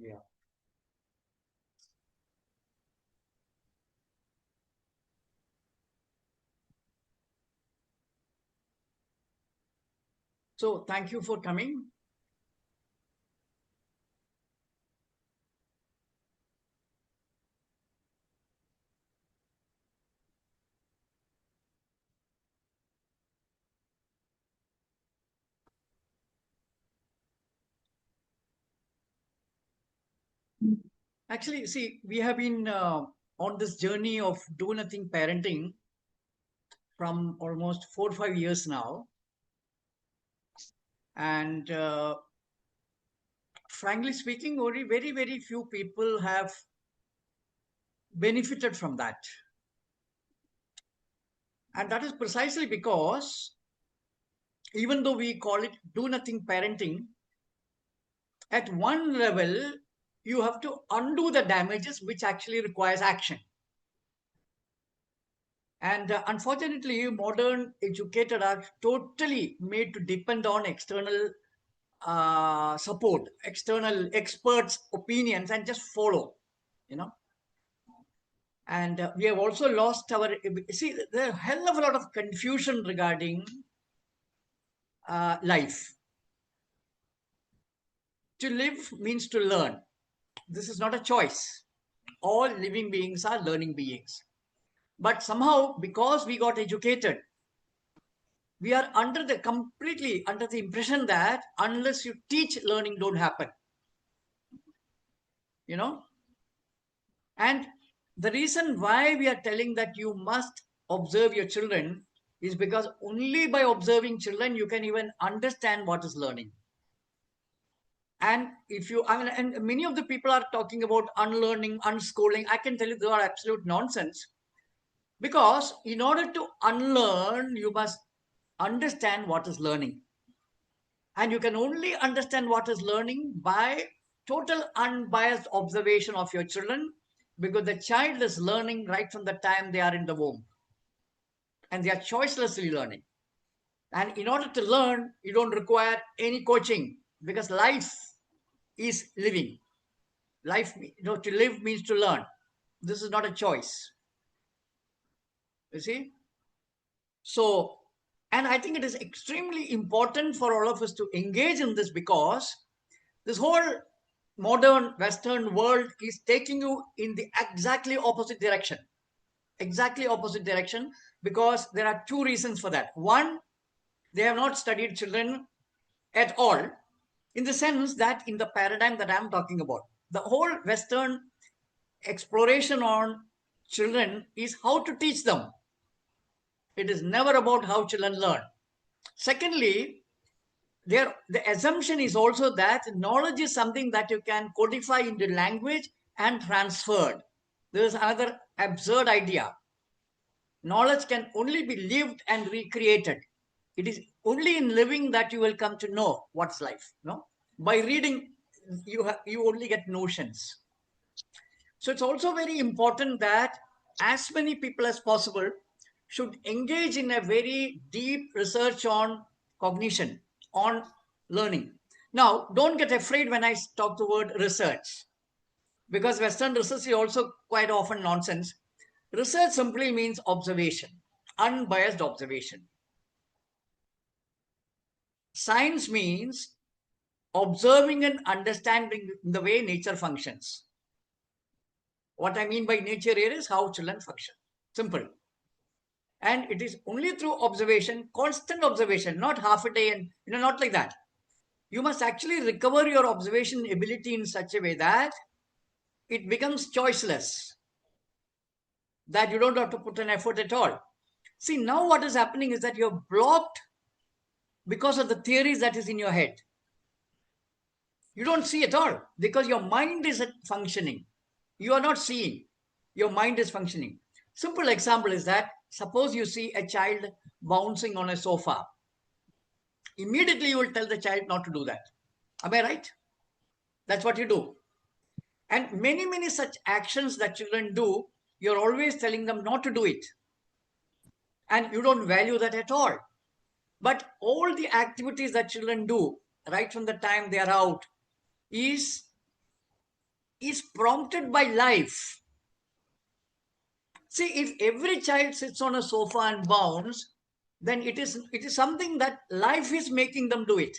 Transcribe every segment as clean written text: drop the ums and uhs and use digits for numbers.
Yeah. So thank you for coming. Actually, see, we have been on this journey of do nothing parenting from almost 4 or 5 years now. And frankly speaking, only very, very few people have benefited from that. And that is precisely because even though we call it do nothing parenting, at one level, you have to undo the damages, which actually requires action. And unfortunately, modern educated are totally made to depend on external support, external experts' opinions, and just follow, you know. And we have also lost our, see, there are a hell of a lot of confusion regarding life. To live means to learn. This is not a choice. All living beings are learning beings. But somehow, because we got educated, we are completely under the impression that unless you teach, learning don't happen. You know, and the reason why we are telling that you must observe your children is because only by observing children you can even understand what is learning. And if you, I mean, and many of the people are talking about unlearning, unschooling. I can tell you they are absolute nonsense. Because in order to unlearn, you must understand what is learning. And you can only understand what is learning by total unbiased observation of your children, because the child is learning right from the time they are in the womb. And they are choicelessly learning. And in order to learn, you don't require any coaching, because life is living. Life, to live means to learn. This is not a choice. You see? So, and I think it is extremely important for all of us to engage in this, because this whole modern Western world is taking you in the exactly opposite direction. Exactly opposite direction, because there are two reasons for that. One, they have not studied children at all, in the sense that in the paradigm that I'm talking about, the whole Western exploration on children is how to teach them. It is never about how children learn. Secondly, the assumption is also that knowledge is something that you can codify into language and transferred. There is another absurd idea. Knowledge can only be lived and recreated. It is only in living that you will come to know what's life. No, by reading, you only get notions. So it's also very important that as many people as possible should engage in a very deep research on cognition, on learning. Now, don't get afraid when I talk the word research, because Western research is also quite often nonsense. Research simply means observation, unbiased observation. Science means observing and understanding the way nature functions. What I mean by nature here is how children function. Simple. And it is only through observation, constant observation, not half a day and, not like that. You must actually recover your observation ability in such a way that it becomes choiceless, that you don't have to put an effort at all. See, now what is happening is that you're blocked because of the theories that is in your head. You don't see at all because your mind is functioning. You are not seeing. Your mind is functioning. Simple example is that suppose you see a child bouncing on a sofa. Immediately you will tell the child not to do that. Am I right? That's what you do. And many, many such actions that children do, you're always telling them not to do it. And you don't value that at all. But all the activities that children do right from the time they are out is is prompted by life. See, if every child sits on a sofa and bounce, then it is something that life is making them do it.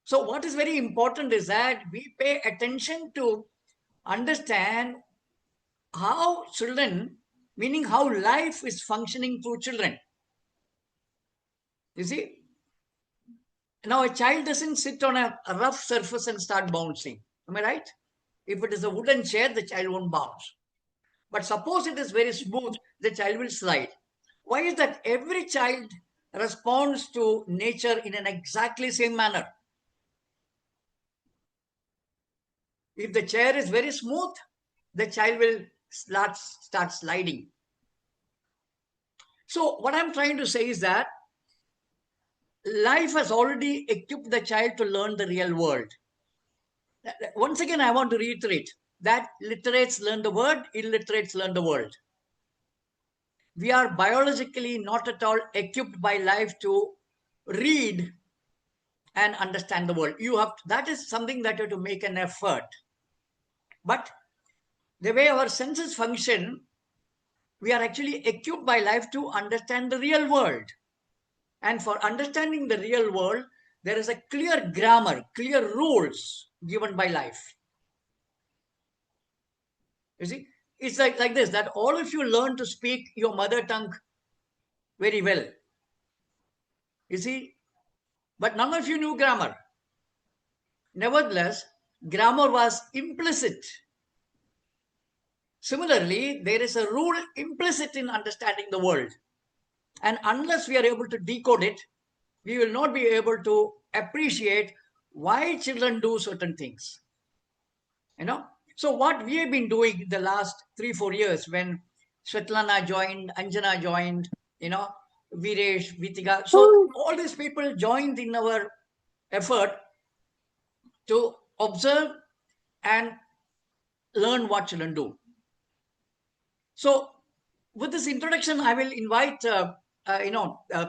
So what is very important is that we pay attention to understand how children, meaning how life is functioning through children. You see, now a child doesn't sit on a rough surface and start bouncing. Am I right? If it is a wooden chair, the child won't bounce. But suppose it is very smooth, the child will slide. Why is that? Every child responds to nature in an exactly same manner. If the chair is very smooth, the child will start sliding. So what I'm trying to say is that life has already equipped the child to learn the real world. Once again, I want to reiterate that literates learn the word, illiterates learn the world. We are biologically not at all equipped by life to read and understand the world. That is something that you have to make an effort. But the way our senses function, we are actually equipped by life to understand the real world. And for understanding the real world, there is a clear grammar, clear rules given by life. You see, it's like this, that all of you learn to speak your mother tongue very well. You see, but none of you knew grammar. Nevertheless, grammar was implicit. Similarly, there is a rule implicit in understanding the world. And unless we are able to decode it, we will not be able to appreciate why children do certain things. You know? So what we have been doing the last 3-4 years, when Svetlana joined, Anjana joined, Viresh, Vitika. So all these people joined in our effort to observe and learn what children do. So with this introduction, I will invite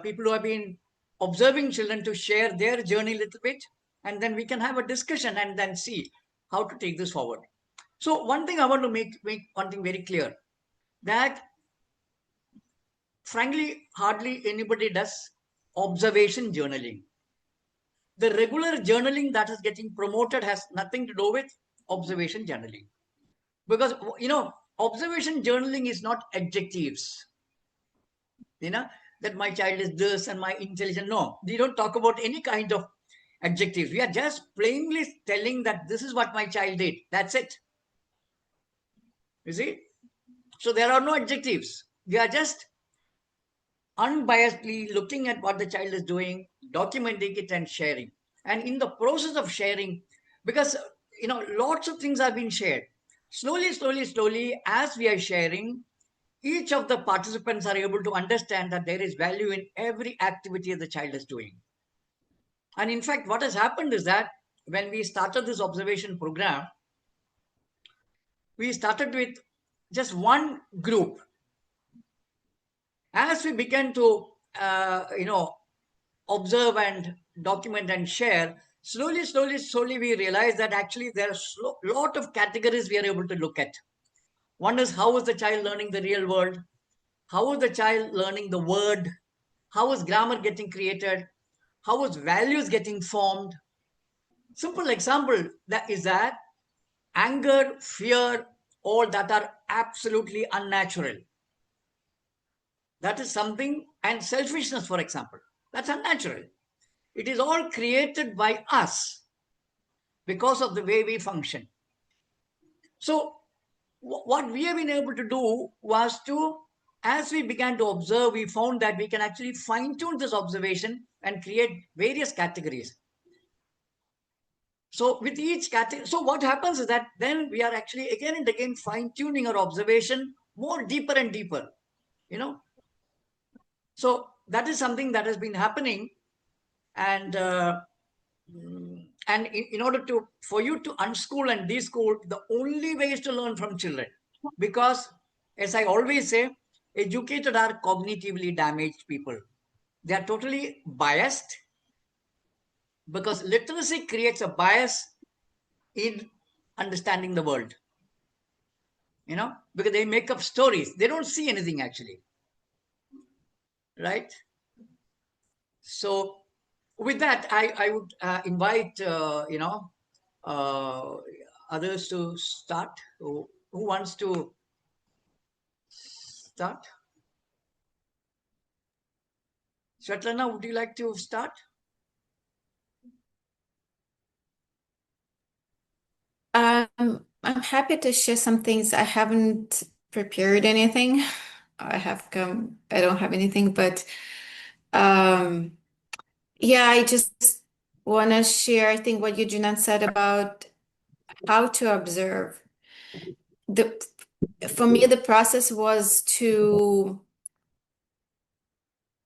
people who have been observing children to share their journey a little bit, and then we can have a discussion and then see how to take this forward. So one thing I want to make one thing very clear, that frankly, hardly anybody does observation journaling. The regular journaling that is getting promoted has nothing to do with observation journaling. Because, observation journaling is not adjectives. That my child is this and my intelligent. No, we don't talk about any kind of adjectives. We are just plainly telling that this is what my child did. That's it. You see? So there are no adjectives. We are just unbiasedly looking at what the child is doing, documenting it and sharing. And in the process of sharing, because, lots of things have been shared. Slowly, as we are sharing, each of the participants are able to understand that there is value in every activity the child is doing. And in fact, what has happened is that when we started this observation program, we started with just one group. As we began to, observe and document and share, slowly, we realized that actually there are a lot of categories we are able to look at. One is, how is the child learning the real world? How is the child learning the word? How is grammar getting created? How is values getting formed? Simple example that is that anger, fear, all that are absolutely unnatural. That is something, and selfishness, for example, that's unnatural. It is all created by us because of the way we function. So what we have been able to do was to, as we began to observe, we found that we can actually fine-tune this observation and create various categories. So with each category, so what happens is that then we are actually again and again fine-tuning our observation more deeper and deeper, So that is something that has been happening. And in order for you to unschool and deschool, the only way is to learn from children. Because, as I always say, educated are cognitively damaged people. They are totally biased, because literacy creates a bias in understanding the world. Because they make up stories. They don't see anything actually. Right? So with that, I would invite, uh, others to start. Who wants to start? Svetlana, would you like to start? I'm happy to share some things. I haven't prepared anything. I don't have anything, but yeah, I just want to share, I think, what Eugene said about how to observe. For me, the process was to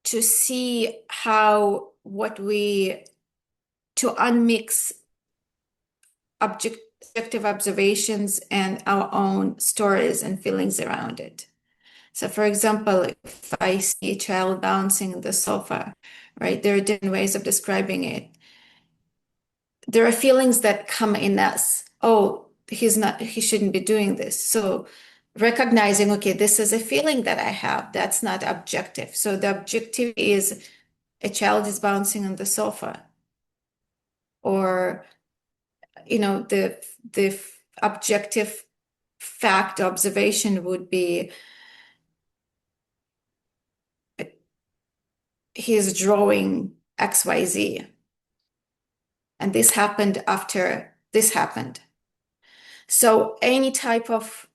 see to unmix objective observations and our own stories and feelings around it. So, for example, if I see a child bouncing on the sofa, right, there are different ways of describing it. There are feelings that come in us. Oh, he shouldn't be doing this. So, recognizing, okay, this is a feeling that I have. That's not objective. So, the objective is a child is bouncing on the sofa, or the objective fact observation would be he's drawing XYZ. And this happened after this happened. So any type of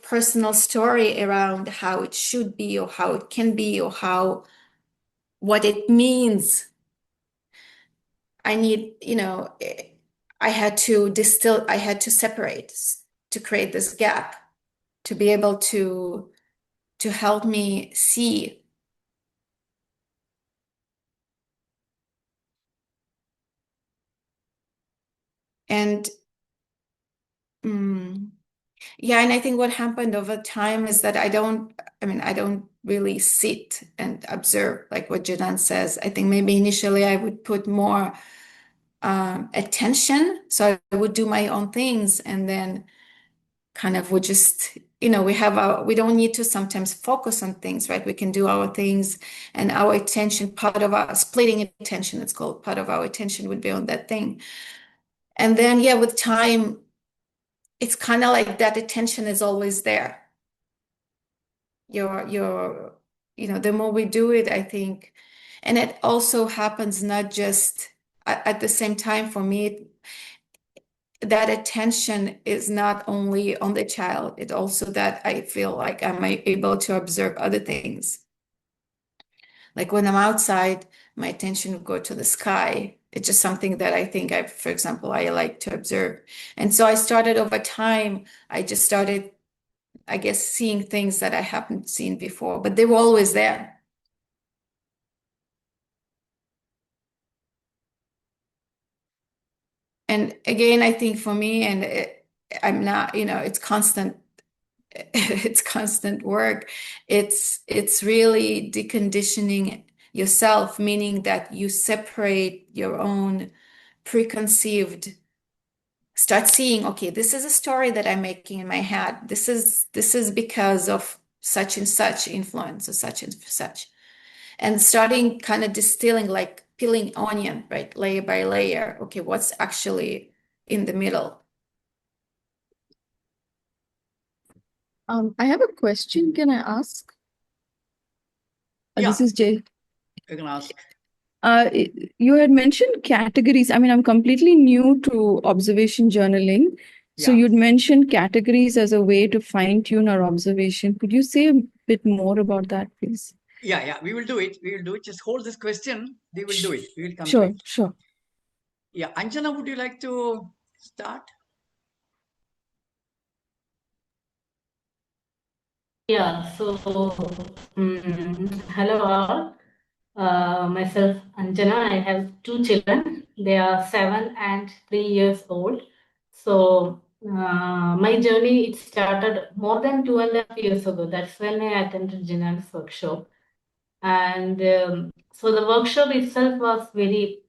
personal story around how it should be or how it can be or what it means, I had to distill, I had to separate to create this gap to be able to help me see. And yeah, and I think what happened over time is that I don't really sit and observe like what Jadan says. I think maybe initially I would put more attention. So I would do my own things and then kind of would just, we don't need to sometimes focus on things, right? We can do our things and our attention, part of our splitting attention, it's called, part of our attention would be on that thing. And then, yeah, with time, it's kind of like that attention is always there. The more we do it, I think, and it also happens not just at the same time for me, that attention is not only on the child, it also that I feel like I'm able to observe other things. Like when I'm outside, my attention would go to the sky. It's just something that I think for example, I like to observe. And so I started over time, I just started, I guess, seeing things that I haven't seen before, but they were always there. And again, I think for me, I'm not, it's constant, it's constant work. It's really deconditioning yourself, meaning that you separate your own preconceived, start seeing, okay, this is a story that I'm making in my head. This is because of such and such influence or such and such. And starting kind of distilling, like peeling onion, right? Layer by layer. Okay, what's actually in the middle? I have a question. Can I ask? Yeah. This is Jay. You can ask. You had mentioned categories. I mean, I'm completely new to observation journaling. So Yeah. you'd mentioned categories as a way to fine tune our observation. Could you say a bit more about that, please? Yeah, we will do it. We will do it. Just hold this question. We will do it. We will come to Sure, it. sure. Yeah. Anjana, would you like to start? Yeah, so hello all. Myself Anjana. I have two children. They are 7 and 3 years old. So my journey, it started more than 2.5 years ago. That's when I attended Jinan's workshop. And so the workshop itself was very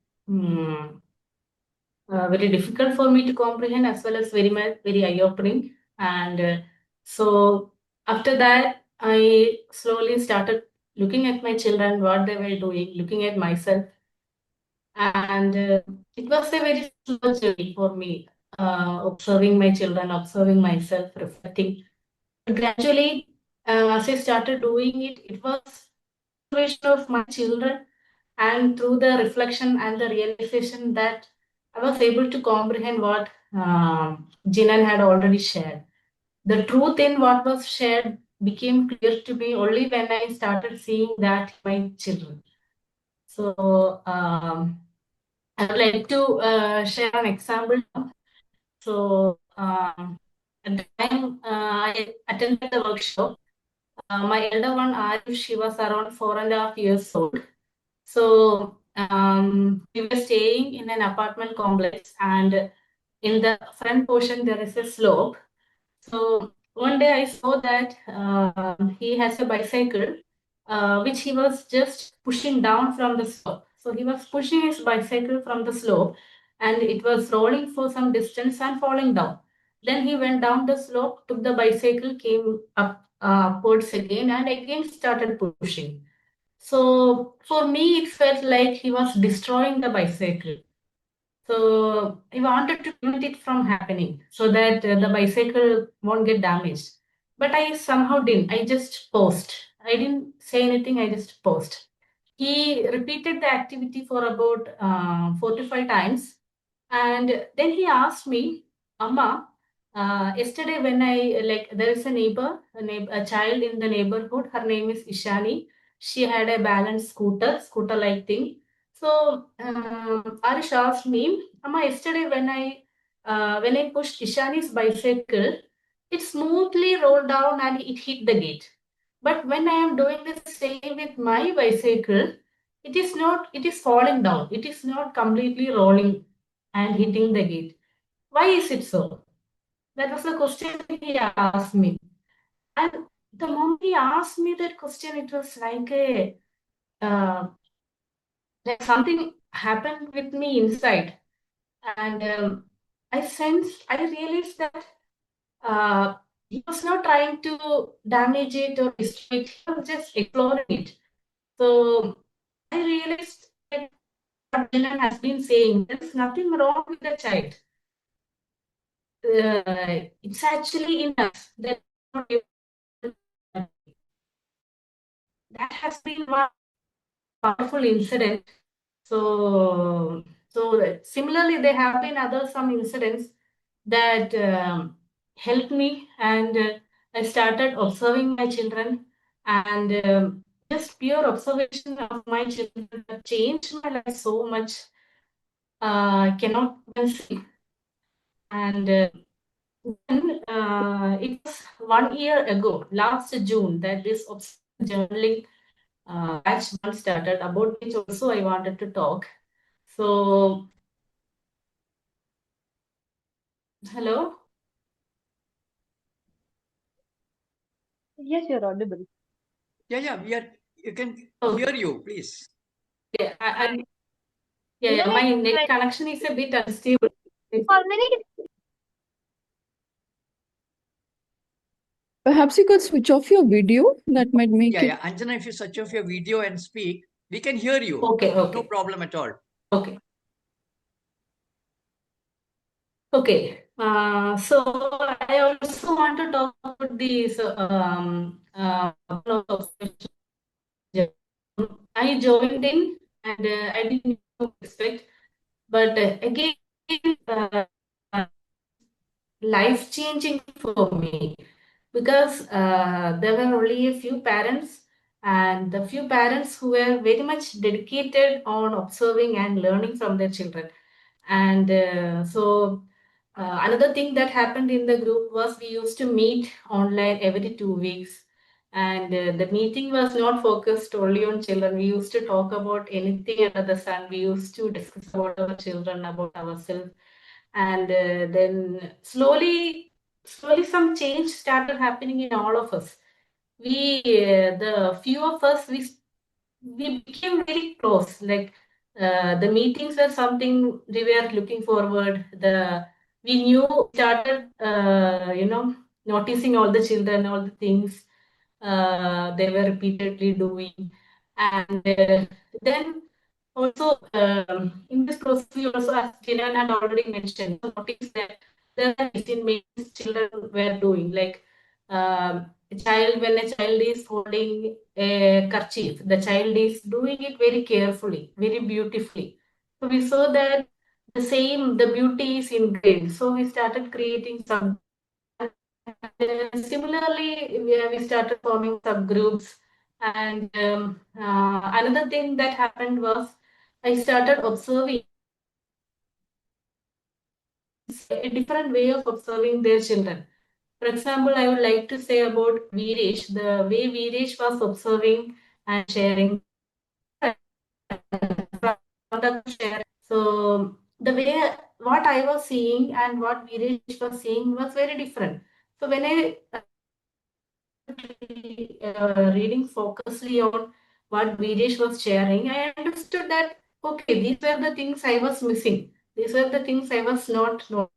very difficult for me to comprehend, as well as very eye-opening. And so after that, I slowly started looking at my children, what they were doing, looking at myself, and it was a very slow journey for me, observing my children, observing myself, reflecting. But gradually, as I started doing it, it was observation of my children, and through the reflection and the realization that I was able to comprehend what Jinan had already shared. The truth in what was shared became clear to me only when I started seeing that in my children. So I would like to share an example. So at the time I attended the workshop, my elder one, Arif, she was around 4.5 years old. So we were staying in an apartment complex, and in the front portion there is a slope. So one day I saw that he has a bicycle, which he was just pushing down from the slope. So he was pushing his bicycle from the slope, and it was rolling for some distance and falling down. Then he went down the slope, took the bicycle, came up upwards again, and again started pushing. So for me, it felt like he was destroying the bicycle. So I wanted to prevent it from happening so that the bicycle won't get damaged. But I somehow didn't. I just paused. I didn't say anything. I just paused. He repeated the activity for about 4 to 5 times. And then he asked me, Amma, yesterday when there is a neighbor, a child in the neighborhood, her name is Ishani. She had a balanced scooter-like thing. So Arish asked me, Amma, yesterday when I pushed Ishani's bicycle, it smoothly rolled down and it hit the gate. But when I am doing the same with my bicycle, it is not, it is falling down. It is not completely rolling and hitting the gate. Why is it so? That was the question he asked me. And the moment he asked me that question, it was uh, like something happened with me inside. And I realized that he was not trying to damage it or destroy it, he was just exploring it. So I realized that what Dylan has been saying, there's nothing wrong with the child. It's actually in us that has been one powerful incident. So similarly, there have been some incidents that helped me, and I started observing my children, and just pure observation of my children that changed my life so much. Cannot even say. And then it was 1 year ago, last June, that this journaling batch one started, about which also I wanted to talk. So, hello? Yes, you're audible. Yeah, you can Okay. hear you, please. Yeah, my net connection is a bit unstable. Perhaps you could switch off your video. That might make it. Yeah. Anjana, if you switch off your video and speak, we can hear you. Okay. No problem at all. Okay. Okay. So I also want to talk about these I joined in, and I didn't expect, but again, uh, life changing for me, because there were only a few parents, and the few parents who were very much dedicated on observing and learning from their children. And another thing that happened in the group was we used to meet online every 2 weeks. And the meeting was not focused only on children. We used to talk about anything under the sun. We used to discuss about our children, about ourselves. And then slowly some change started happening in all of us. The few of us, we became very close. Like The meetings were something we were looking forward. We knew, started, noticing all the children, all the things they were repeatedly doing. And then also in this process, we also, as Jinan had already mentioned, noticed that there are in many children were doing, like when a child is holding a kerchief, the child is doing it very carefully, very beautifully. So we saw that the beauty is ingrained. So we started creating some. Similarly, we started forming subgroups. And another thing that happened was I started observing a different way of observing their children. For example, I would like to say about Viresh, the way Viresh was observing and sharing. So the way what I was seeing and what Viresh was seeing was very different. So when I reading focusedly on what Videsh was sharing, I understood that okay, these were the things I was missing. These were the things I was not knowing.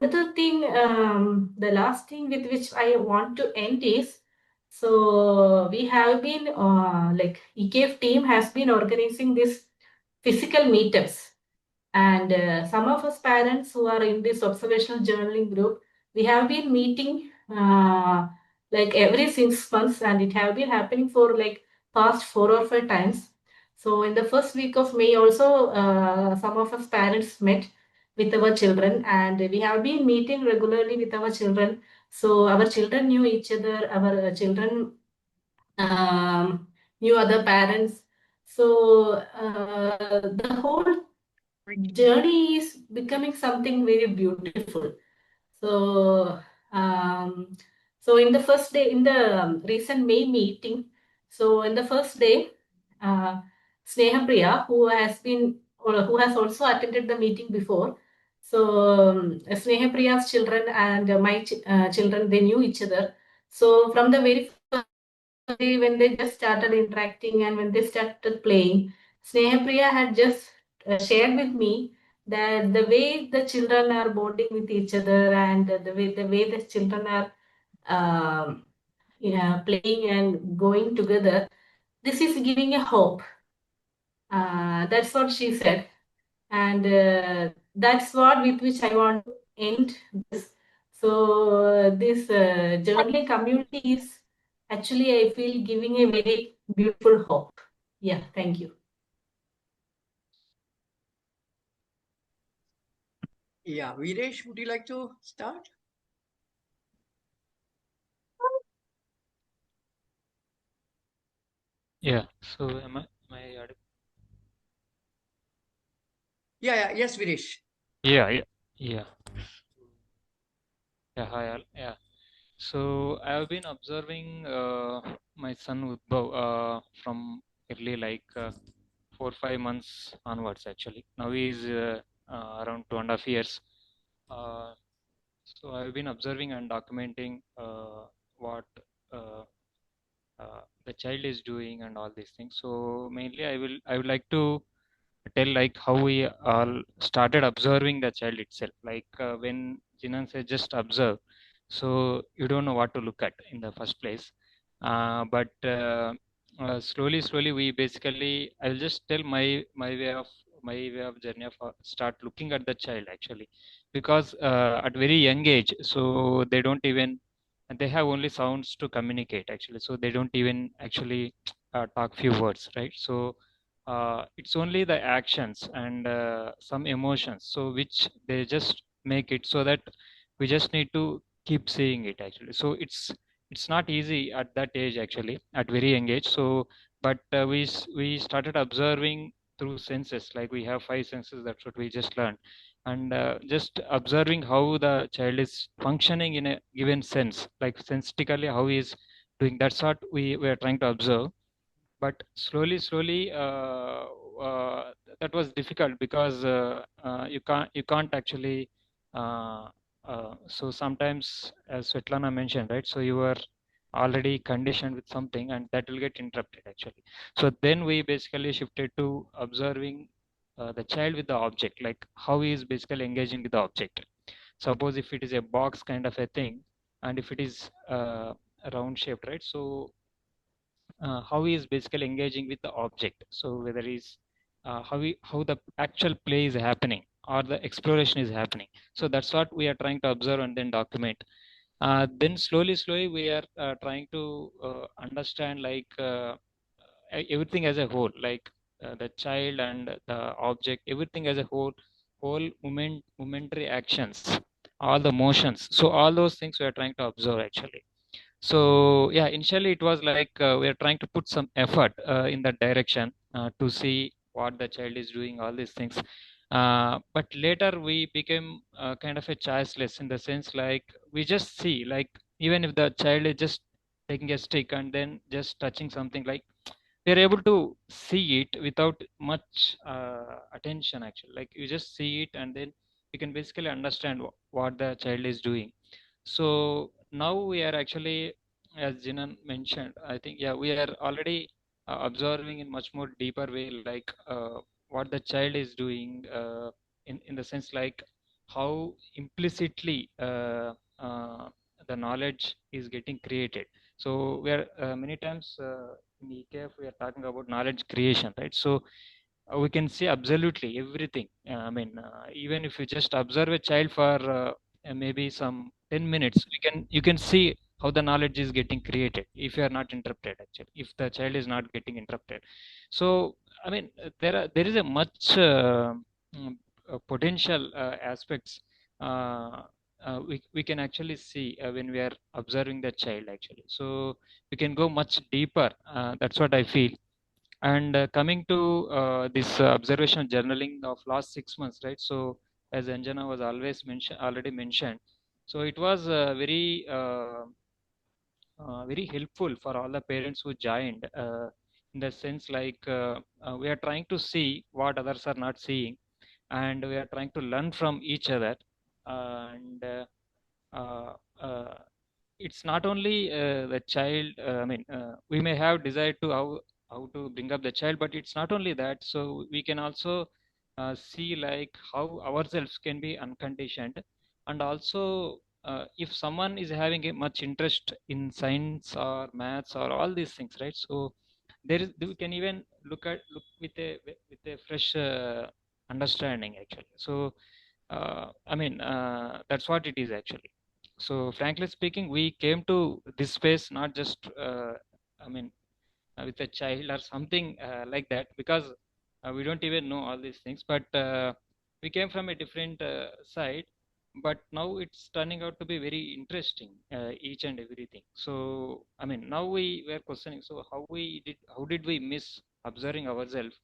Another thing, the last thing with which I want to end is, so we have been like EKF team has been organizing this physical meetups. And some of us parents who are in this observational journaling group, we have been meeting like every 6 months, and it have been happening for like past 4 or 5 times. So in the first week of May, also some of us parents met with our children, and we have been meeting regularly with our children. So our children knew each other, our children knew other parents. So the whole journey is becoming something very beautiful. So, so in the first day, in the recent May meeting, so in the first day, Sneha Priya, who has been or who has also attended the meeting before, so Sneha Priya's children and my children, they knew each other. So from the very when they just started interacting and when they started playing, Sneha Priya had just shared with me that the way the children are bonding with each other and the way the children are playing and going together, this is giving a hope. That's what she said, and that's what with which I want to end this. So this journaling community is actually, I feel, giving a very beautiful hope. Yeah, thank you. Yeah, Viresh, would you like to start? Yeah. So am I audible? Yeah, yes, Viresh. Yeah, yeah, yeah. Yeah, hi all. Yeah. So I have been observing my son Udbhav from early 4 5 months onwards actually. Now he is around 2.5 years. Uh, so I've been observing and documenting what uh, the child is doing and all these things. So mainly I would like to tell like how we all started observing the child itself. Like when Jinan said just observe, so you don't know what to look at in the first place. But slowly we basically I'll just tell my way of journey of start looking at the child actually, because at very young age, so they don't even they have only sounds to communicate actually, so they don't even actually talk few words, right? So it's only the actions and some emotions, so which they just make it so that we just need to keep seeing it actually. So it's not easy at that age actually, at very young age. So but we started observing through senses, like we have 5 senses, that's what we just learned. And just observing how the child is functioning in a given sense, like sensitively how he is doing, that's what we were trying to observe. But slowly that was difficult because you can't actually so sometimes, as Svetlana mentioned, right, so you were already conditioned with something, and that will get interrupted actually. So then we basically shifted to observing the child with the object, like how he is basically engaging with the object. Suppose if it is a box kind of a thing, and if it is round shaped, right? So how he is basically engaging with the object. So whether he's how the actual play is happening or the exploration is happening. So that's what we are trying to observe and then document. Then slowly we are trying to understand like everything as a whole, like the child and the object, everything as a whole momentary actions, all the motions. So all those things we are trying to observe actually. So yeah, initially it was like we are trying to put some effort in that direction to see what the child is doing, all these things. But later we became kind of a choiceless, in the sense like we just see, like even if the child is just taking a stick and then just touching something, like we are able to see it without much attention actually. Like you just see it and then you can basically understand what the child is doing. So now we are actually, as Jinan mentioned, I think, yeah, we are already observing in much more deeper way, like what the child is doing, in the sense like how implicitly the knowledge is getting created. So we are many times in EKF we are talking about knowledge creation, right? So we can see absolutely everything. I mean, even if you just observe a child for maybe some 10 minutes, you can see how the knowledge is getting created if you are not interrupted actually, if the child is not getting interrupted. So I mean, there is a much potential aspects we can actually see when we are observing the child actually. So we can go much deeper. That's what I feel. And coming to this observation journaling of last 6 months, right? So as Anjana was already mentioned, so it was very helpful for all the parents who joined, in the sense like we are trying to see what others are not seeing, and we are trying to learn from each other. And uh, uh, it's not only the child. I mean, we may have desire to how to bring up the child, but it's not only that. So we can also see like how ourselves can be unconditioned, and also if someone is having a much interest in science or maths or all these things, right? So we can even look with a fresh understanding actually. So I mean, that's what it is actually. So frankly speaking, we came to this space not just I mean, with a child or something like that, because we don't even know all these things, but we came from a different side. But now it's turning out to be very interesting, each and everything. So I mean, now we were questioning, so how did we miss observing ourselves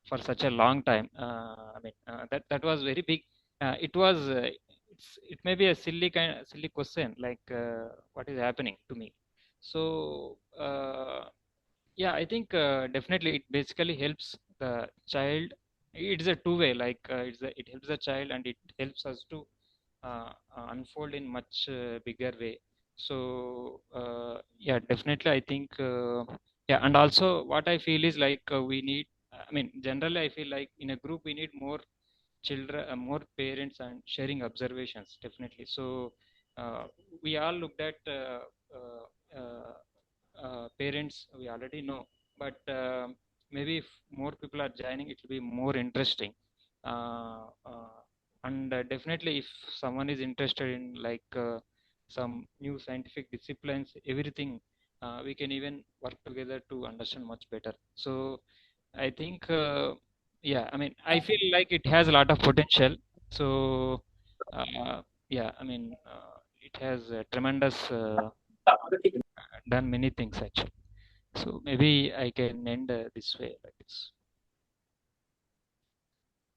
for such a long time? I mean, that was very big. It was it may be a silly question, like what is happening to me. So yeah, I think definitely it basically helps the child. It's a two-way, like it helps the child and it helps us to unfold in much bigger way. So yeah, definitely I think yeah. And also what I feel is like we need, I mean, generally I feel like in a group we need more children, more parents and sharing observations, definitely. So we all looked at parents we already know, but maybe if more people are joining, it will be more interesting. uh, uh, and definitely if someone is interested in like some new scientific disciplines, everything, we can even work together to understand much better. So I think yeah, I mean, I feel like it has a lot of potential. So yeah, I mean, it has tremendous done many things actually. So maybe I can end this way, like this.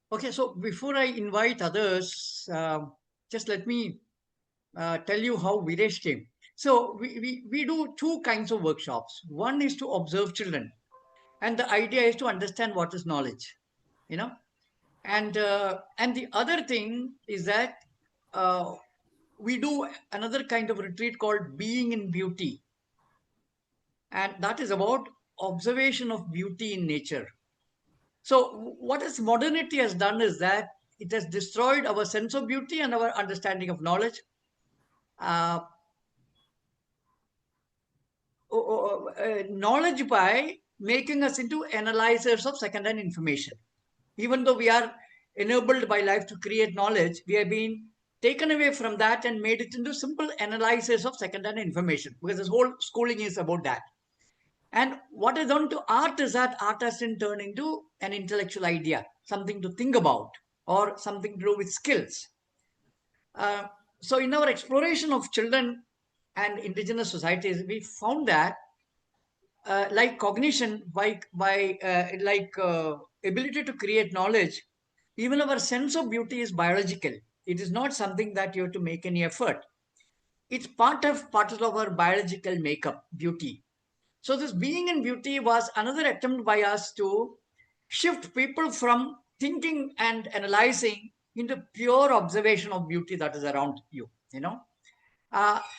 Okay, so before I invite others, just let me tell you how Viresh came. So we do two kinds of workshops. One is to observe children, and the idea is to understand what is knowledge, you know. And the other thing is that uh, we do another kind of retreat called Being in Beauty. and that is about observation of beauty in nature. So what is modernity has done is that it has destroyed our sense of beauty and our understanding of knowledge. Uh, Knowledge by making us into analyzers of second-hand information. Even though we are enabled by life to create knowledge, we have been taken away from that and made it into simple analyzers of second-hand information, because this whole schooling is about that. And what is done to art is that art has been turned into an intellectual idea, something to think about, or something to do with skills. Uh, so in our exploration of children and indigenous societies, we found that like cognition, ability to create knowledge, even our sense of beauty is biological. It is not something that you have to make any effort. It's part of our biological makeup, beauty. So this being in beauty was another attempt by us to shift people from thinking and analyzing into pure observation of beauty that is around you, you know.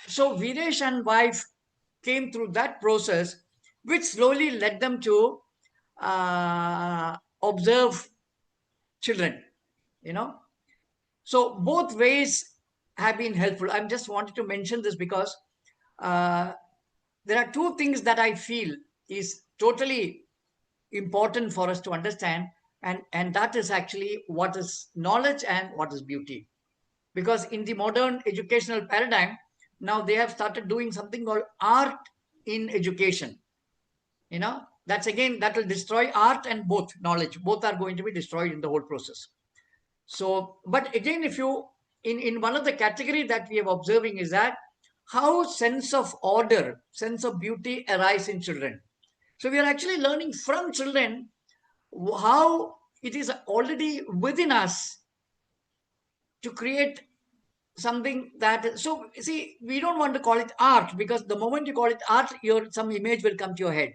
So Viresh and wife came through that process, which slowly led them to observe children, you know. So both ways have been helpful. I'm just wanted to mention this because uh, there are two things that I feel is totally important for us to understand, and that is actually what is knowledge and what is beauty. Because in the modern educational paradigm, now they have started doing something called art in education. You know, that's again, that will destroy art and both knowledge. Both are going to be destroyed in the whole process. So, but again, if you, in one of the category that we are observing is that how sense of order, sense of beauty arise in children. So we are actually learning from children how it is already within us to create something that, so see, we don't want to call it art, because the moment you call it art, some image will come to your head.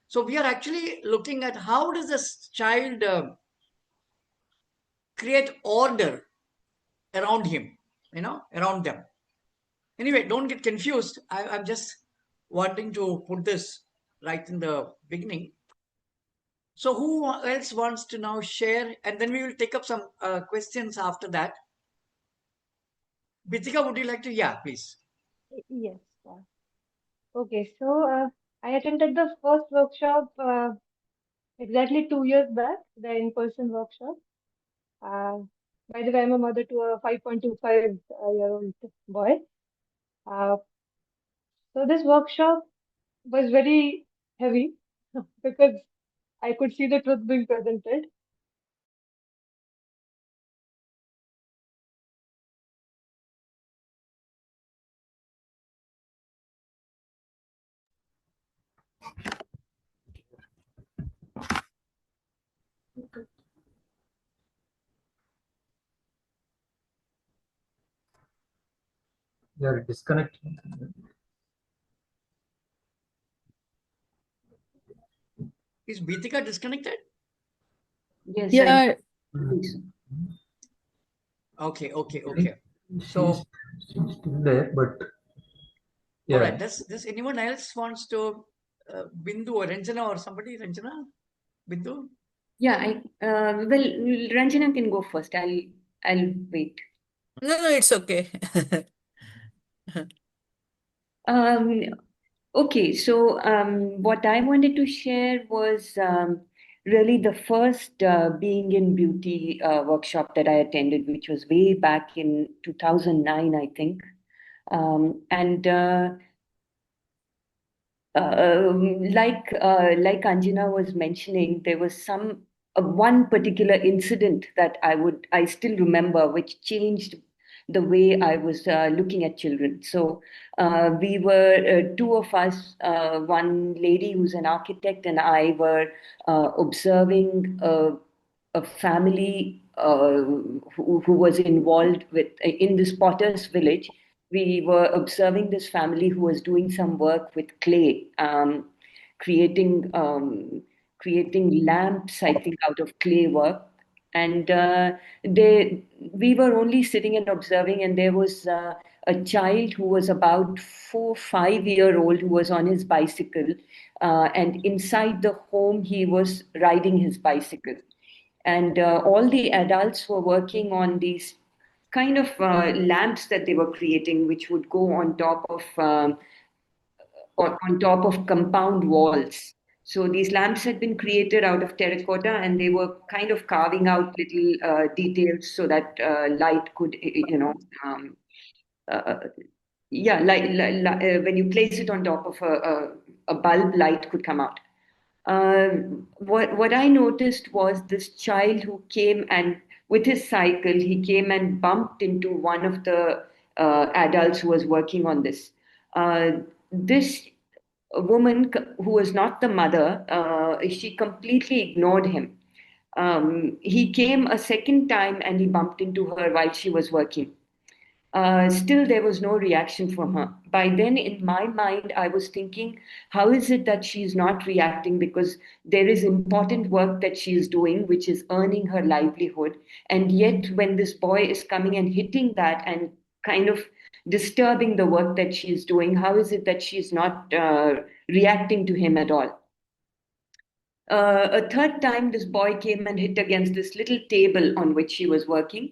So we are actually looking at how does this child create order around him, you know, around them. Anyway, don't get confused. I'm just wanting to put this right in the beginning. So who else wants to now share? And then we will take up some questions after that. Bitika, would you like to? Yeah, please. Yes. Okay, so I attended the first workshop exactly 2 years back, the in-person workshop. Uh, by the way, I'm a mother to a 5.25-year-old boy. Uh, so this workshop was very heavy because I could see the truth being presented. You're disconnected. Is Bitika disconnected? Yes, Yeah, Okay. So she's still there, but yeah. All right. Does anyone else wants to Bindu or Ranjana or somebody? Ranjana, Bindu. yeah. Well, Ranjana can go first. I'll wait. No, it's okay. Um, okay, so what I wanted to share was really the first Being in Beauty workshop that I attended, which was way back in 2009, I think. And like Anjana was mentioning, there was one particular incident that I still remember, which changed the way I was looking at children. So we were two of us, one lady who's an architect, and I were observing a family who was involved in this potter's village. We were observing this family who was doing some work with clay, creating creating lamps, I think, out of clay work. And we were only sitting and observing, and there was a child who was about 4, 5 year old who was on his bicycle, and inside the home he was riding his bicycle, and all the adults were working on these kind of lamps that they were creating, which would go on top of compound walls. So these lamps had been created out of terracotta, and they were kind of carving out little details so that light could, uh, yeah, when you place it on top of a bulb, light could come out. What I noticed was this child who came and with his cycle, he came and bumped into one of the adults who was working on this. This woman who was not the mother, she completely ignored him. He came a second time and he bumped into her while she was working. Still, there was no reaction from her. By then, in my mind, I was thinking, how is it that she's not reacting? Because there is important work that she is doing, which is earning her livelihood. And yet, when this boy is coming and hitting that and kind of disturbing the work that she's doing, how is it that she's not reacting to him at all? A third time, this boy came and hit against this little table on which she was working.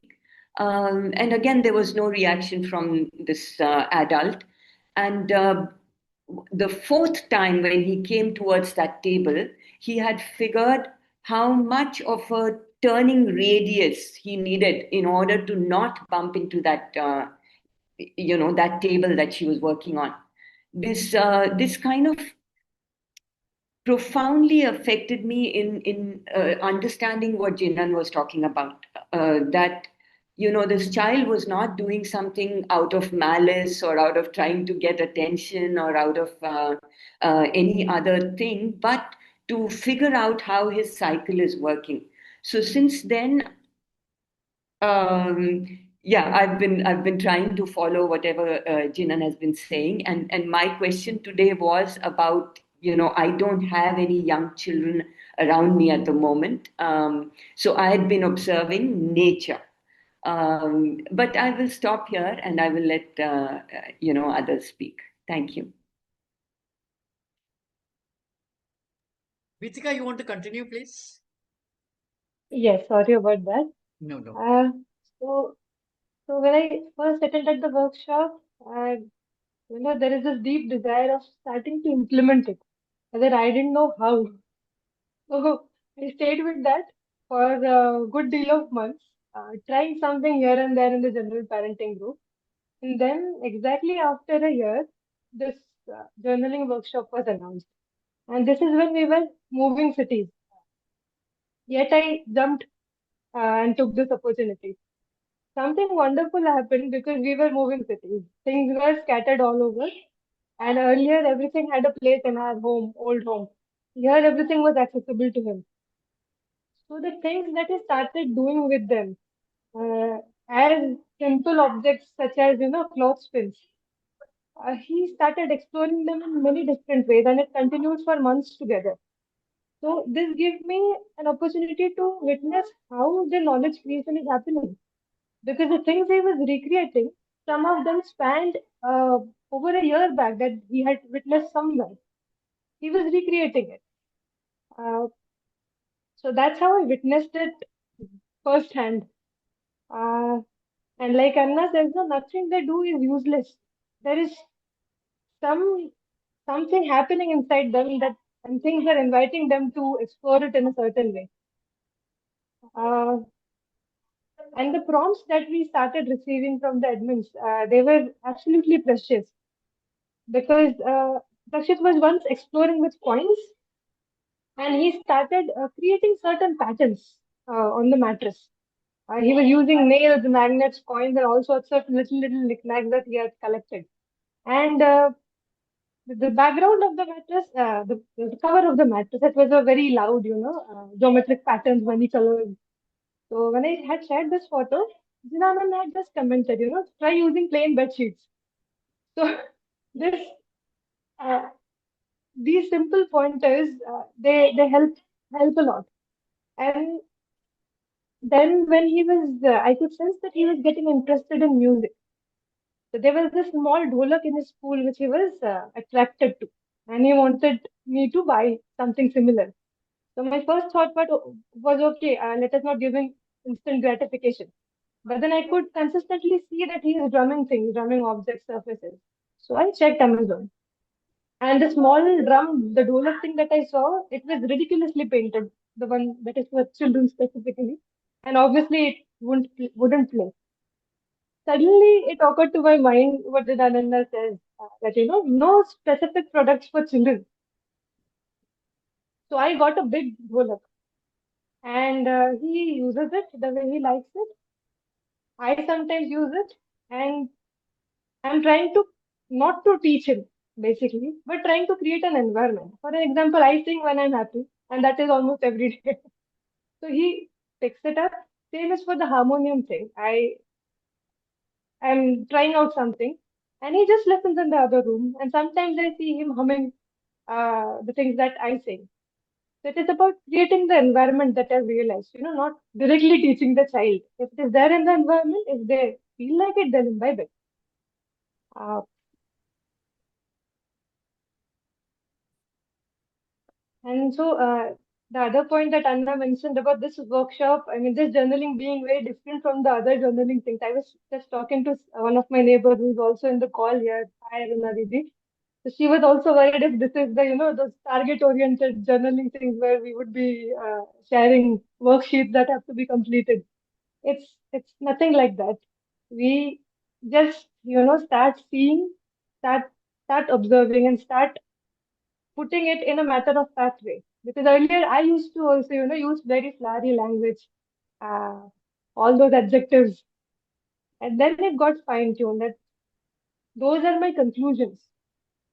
And again, there was no reaction from this adult. And the fourth time, when he came towards that table, he had figured how much of a turning radius he needed in order to not bump into that, that table that she was working on. This kind of profoundly affected me in understanding what Jinan was talking about. That this child was not doing something out of malice or out of trying to get attention or out of any other thing, but to figure out how his cycle is working. So since then, yeah, I've been trying to follow whatever Jinan has been saying, and my question today was about, I don't have any young children around me at the moment, so I had been observing nature. But I will stop here and I will let others speak. Thank you. Vitika, you want to continue, please? Yes, sorry about that. No, no. So when I first attended the workshop, there is this deep desire of starting to implement it, but then I didn't know how. So I stayed with that for a good deal of months, trying something here and there in the general parenting group. And then exactly after a year, this journaling workshop was announced. And this is when we were moving cities. Yet I jumped and took this opportunity. Something wonderful happened because we were moving cities. Things were scattered all over. And earlier, everything had a place in our home, old home. Here, everything was accessible to him. So the things that he started doing with them, as simple objects such as, clothespins, he started exploring them in many different ways, and it continued for months together. So this gave me an opportunity to witness how the knowledge creation is happening. Because the things he was recreating, some of them spanned over a year back that he had witnessed somewhere. He was recreating it. Uh, so that's how I witnessed it firsthand. Uh, and like Anna says, no, nothing they do is useless. There is some something happening inside them that and things are inviting them to explore it in a certain way. Uh, and the prompts that we started receiving from the admins, they were absolutely precious because Rakshit was once exploring with coins and he started creating certain patterns on the mattress. He was using nails, magnets, coins, and all sorts of little knickknacks that he had collected. And the background of the mattress, the cover of the mattress, it was a very loud, geometric patterns, many colors. So when I had shared this photo, Jinaman had just commented, try using plain bed sheets. So this, uh, these simple pointers, they help a lot. And then when he was, I could sense that he was getting interested in music. So there was this small dholak in his school which he was attracted to, and he wanted me to buy something similar. So my first thought was okay, let us not give him instant gratification. But then I could consistently see that he is drumming things, drumming object surfaces. So I checked Amazon. And the small drum, the dholak thing that I saw, it was ridiculously painted, the one that is for children specifically. And obviously it wouldn't play. Suddenly it occurred to my mind what the Ananda says, that, no specific products for children. So I got a big dholak and he uses it the way he likes it. I sometimes use it and I'm trying to not to teach him basically, but trying to create an environment. For an example, I sing when I'm happy, and that is almost every day. So he picks it up. Same as for the harmonium thing. I'm trying out something, and he just listens in the other room. And sometimes I see him humming the things that I sing. So it is about creating the environment that I've realized. Not directly teaching the child. If it is there in the environment, if they feel like it, they'll imbibe it. Uh, And so the other point that Anna mentioned about this workshop, I mean, this journaling being very different from the other journaling things. I was just talking to one of my neighbors who is also in the call here, hi Aruna Didi. So she was also worried if this is the, those target-oriented journaling things where we would be sharing worksheets that have to be completed. It's nothing like that. We just, start seeing, start start observing, and start putting it in a matter of fact way. Because earlier I used to also, use very flowery language, uh, all those adjectives. And then it got fine tuned that those are my conclusions.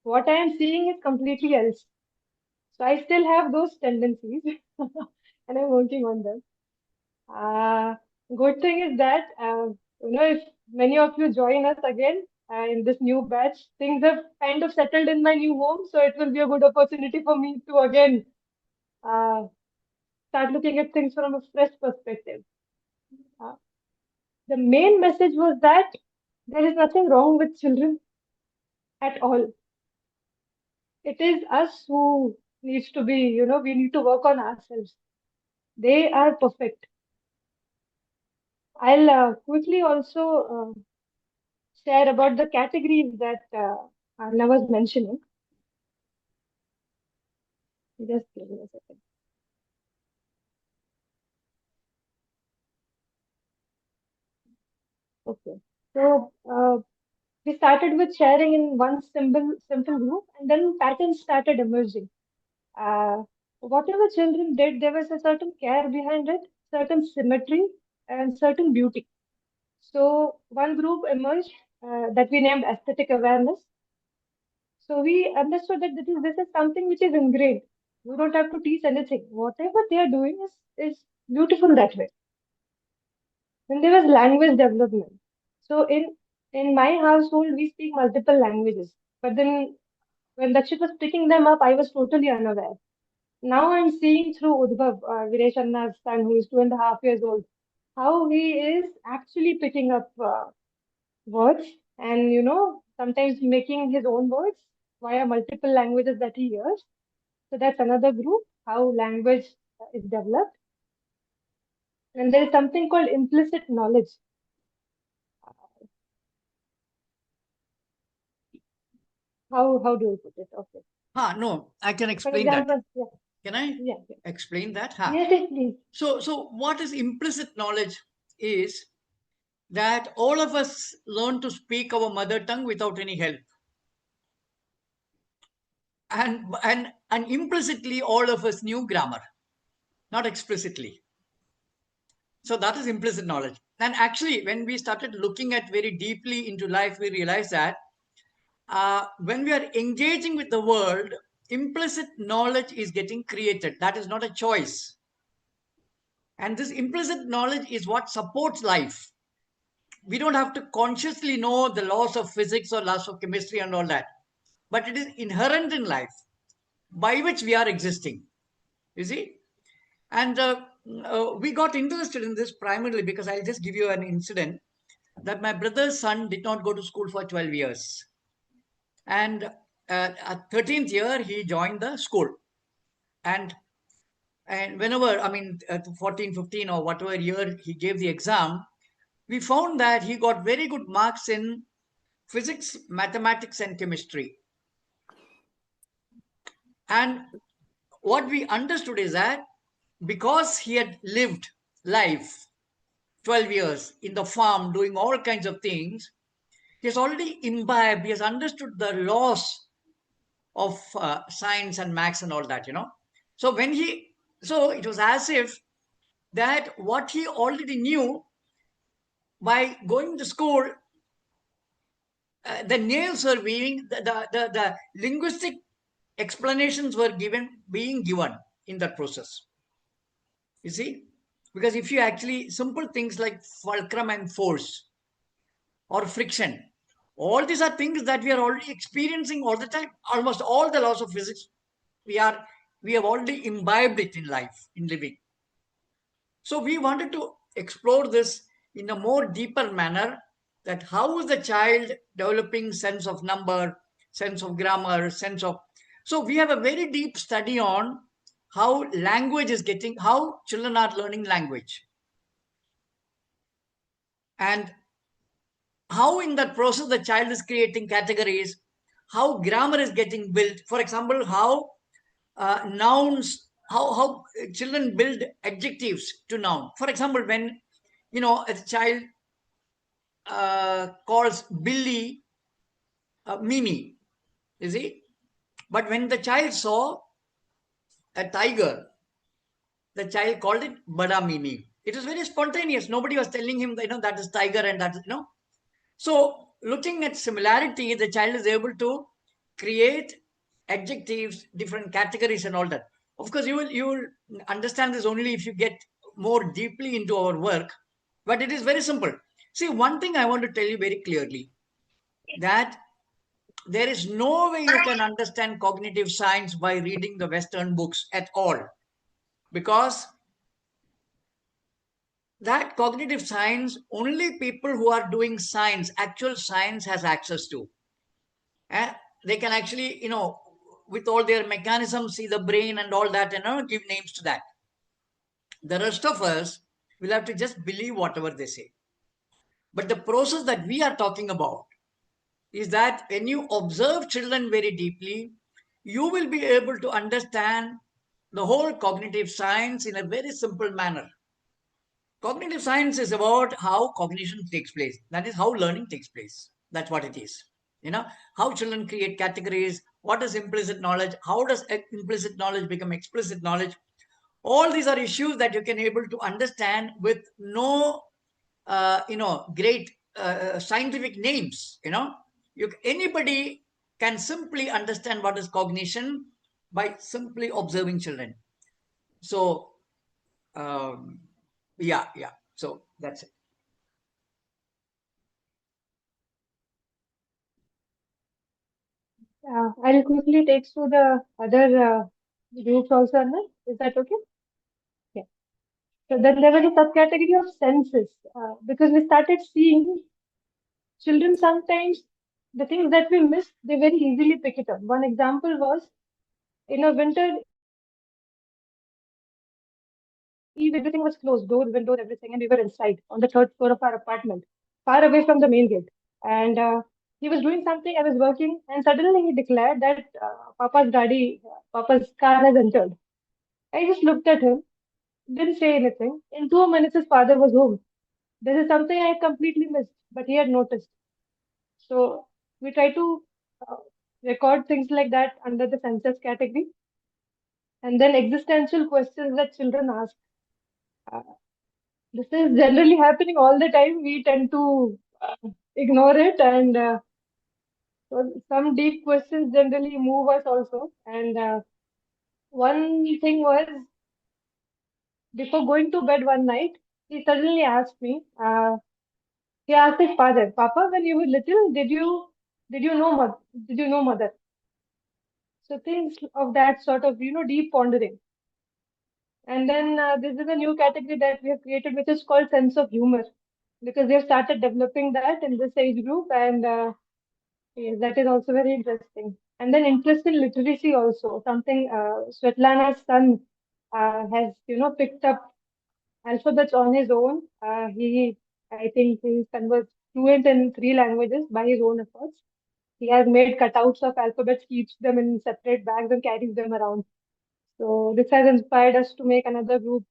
What I am seeing is completely else. So I still have those tendencies and I'm working on them. Uh, Good thing is that, if many of you join us again in this new batch, things have kind of settled in my new home. So it will be a good opportunity for me to again uh, start looking at things from a fresh perspective. Uh, the main message was that there is nothing wrong with children at all. It is us who needs to be, we need to work on ourselves. They are perfect. I'll quickly also share about the categories that Anna was mentioning. Just give me a second. Okay. So we started with sharing in one simple group, and then patterns started emerging. Uh, Whatever children did, there was a certain care behind it, certain symmetry, and certain beauty. So one group emerged that we named aesthetic awareness. So we understood that this is something which is ingrained. We don't have to teach anything. Whatever they are doing is beautiful that way. Then there was language development. So in my household, we speak multiple languages. But then when Dakshit was picking them up, I was totally unaware. Now I'm seeing through Udbhav, Viresh Anna's son, who is 2.5 years old, how he is actually picking up words and, sometimes making his own words via multiple languages that he hears. So that's another group, how language is developed. And there is something called implicit knowledge. How do I put it? Okay. No, I can For explain that. example, yeah. Can I Yeah. explain that? Yes, please. So what is implicit knowledge is that all of us learn to speak our mother tongue without any help. And implicitly all of us knew grammar, not explicitly. So that is implicit knowledge. And actually, when we started looking at very deeply into life, we realized that when we are engaging with the world, implicit knowledge is getting created. That is not a choice. And this implicit knowledge is what supports life. We don't have to consciously know the laws of physics or laws of chemistry and all that, but it is inherent in life by which we are existing. You see? And we got interested in this primarily because I'll just give you an incident. that my brother's son did not go to school for 12 years. And at 13th year, he joined the school. And whenever, 14, 15 or whatever year he gave the exam, we found that he got very good marks in physics, mathematics, and chemistry. And what we understood is that because he had lived life 12 years in the farm doing all kinds of things, he has already imbibed, he has understood the laws of science and maths and all that, So so it was as if that what he already knew by going to school, the nails were being, the linguistic explanations were being given in that process. You see, because if you actually, simple things like fulcrum and force or friction, all these are things that we are already experiencing all the time. Almost all the laws of physics, we have already imbibed it in life, in living. So we wanted to explore this in a more deeper manner, that how is the child developing sense of number, sense of grammar, so we have a very deep study on how how children are learning language, and how in that process the child is creating categories, how grammar is getting built. For example, how nouns, how children build adjectives to noun. For example, when a child calls Billy Mimi, you see, but when the child saw a tiger, the child called it Bada Mimi. It was very spontaneous. Nobody was telling him that, that is tiger and that is, So looking at similarity, the child is able to create adjectives, different categories and all that. Of course, you will understand this only if you get more deeply into our work, but it is very simple. See, one thing I want to tell you very clearly, that there is no way you can understand cognitive science by reading the Western books at all, because that cognitive science, only people who are doing science, actual science, has access to. And they can actually, with all their mechanisms, see the brain and all that, and give names to that. The rest of us will have to just believe whatever they say. But the process that we are talking about is that when you observe children very deeply, you will be able to understand the whole cognitive science in a very simple manner. Cognitive science is about how cognition takes place. That is how learning takes place. That's what it is. How children create categories, what is implicit knowledge, how does implicit knowledge become explicit knowledge. All these are issues that you can able to understand with no, great scientific names. Anybody can simply understand what is cognition by simply observing children. So, yeah. So that's it. I'll quickly take through the other groups also, Anna. Is that okay? Yeah. So then there was a subcategory of senses, because we started seeing children sometimes, the things that we miss, they very easily pick it up. One example was, in a winter eve, everything was closed, doors, windows, everything, and we were inside on the third floor of our apartment, far away from the main gate. And he was doing something, I was working, and suddenly he declared that Papa's car has entered. I just looked at him, didn't say anything. In 2 minutes, his father was home. This is something I had completely missed, but he had noticed. So we try to uh, record things like that under the senses category. And then existential questions that children ask. Uh, this is generally happening all the time. We tend to ignore it, and so some deep questions generally move us also. And one thing was, before going to bed one night, he suddenly asked me. He asked his father, "Papa, when you were little, did you know mother? Did you know mother?" So things of that sort of, deep pondering. And then this is a new category that we have created, which is called sense of humor. because they've started developing that in this age group, and yes, that is also very interesting. And then interest in literacy also, something Svetlana's son has, picked up alphabets on his own. I think he's fluent in 3 languages by his own efforts. He has made cutouts of alphabets, keeps them in separate bags and carries them around. So this has inspired us to make another group,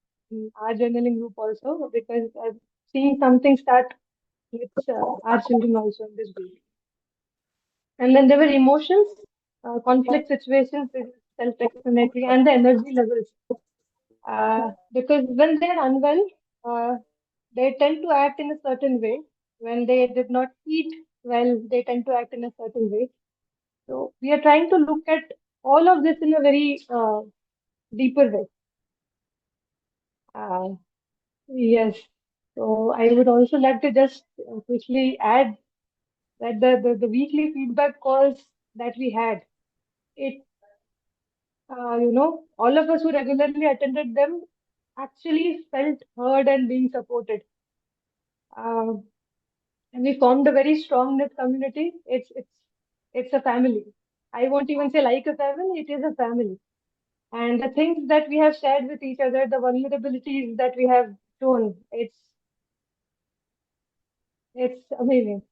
our journaling group also, because I've seen something start with our children also in this group. And then there were emotions, conflict situations, self-explanatory, and the energy levels. Because when they're unwell, uh, they tend to act in a certain way. When they did not eat well, they tend to act in a certain way. So we are trying to look at all of this in a very deeper way. Uh, yes. So I would also like to just quickly add that the weekly feedback calls that we had, it all of us who regularly attended them actually felt heard and being supported. Uh, and we formed a very strong knit community. It's a family. I won't even say like a family, it is a family. And the things that we have shared with each other, the vulnerabilities that we have shown, it's amazing.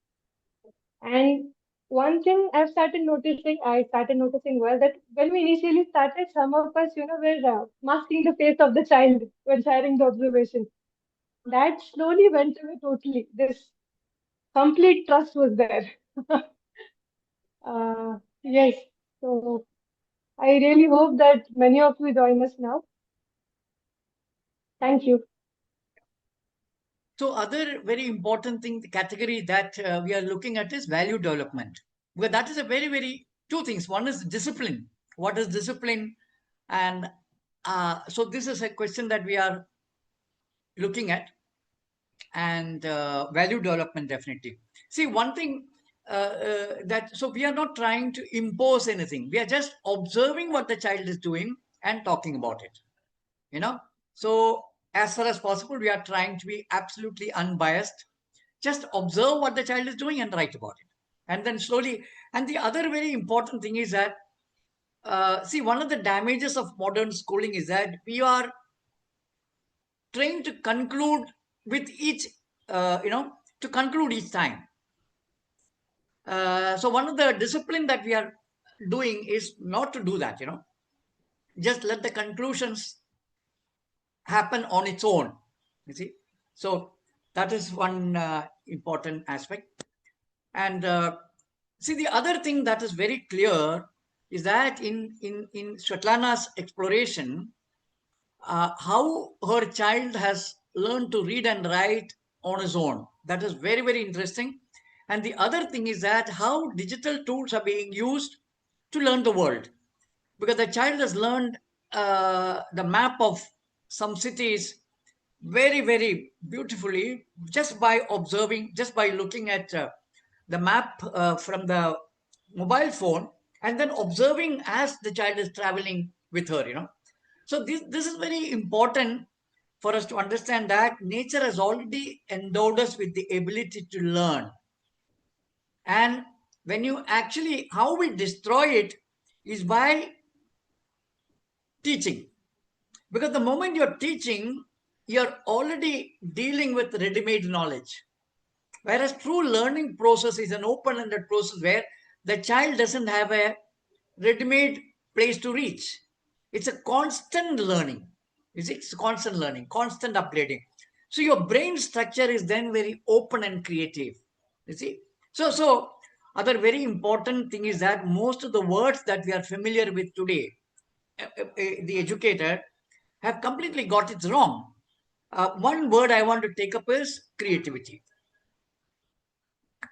And one thing I started noticing was that when we initially started, some of us, were masking the face of the child when sharing the observation. That slowly went away totally. This complete trust was there. Yes. So I really hope that many of you join us now. Thank you. So other very important thing, the category that we are looking at is value development. Because that is a very, very, two things. One is discipline. What is discipline? And so this is a question that we are looking at, and value development definitely. See, one thing so we are not trying to impose anything. We are just observing what the child is doing and talking about it. So as far as possible, we are trying to be absolutely unbiased. Just observe what the child is doing and write about it. And then slowly, and the other very important thing is that, see, one of the damages of modern schooling is that we are trained to conclude with each, to conclude each time. So one of the discipline that we are doing is not to do that, just let the conclusions happen on its own, you see. So that is one important aspect. And see, the other thing that is very clear is that in Svetlana's exploration, how her child has learned to read and write on his own. That is very, very interesting. And the other thing is that how digital tools are being used to learn the world. Because the child has learned the map of some cities very, very beautifully just by observing, just by looking at the map from the mobile phone, and then observing as the child is traveling with her. So this is very important for us to understand that nature has already endowed us with the ability to learn. And when you actually, how we destroy it is by teaching. Because the moment you're teaching, you're already dealing with ready-made knowledge. Whereas true learning process is an open-ended process where the child doesn't have a ready-made place to reach. It's a constant learning. It's constant learning, constant upgrading. So your brain structure is then very open and creative. You see? So other very important thing is that most of the words that we are familiar with today, the educator, have completely got it wrong. One word I want to take up is creativity.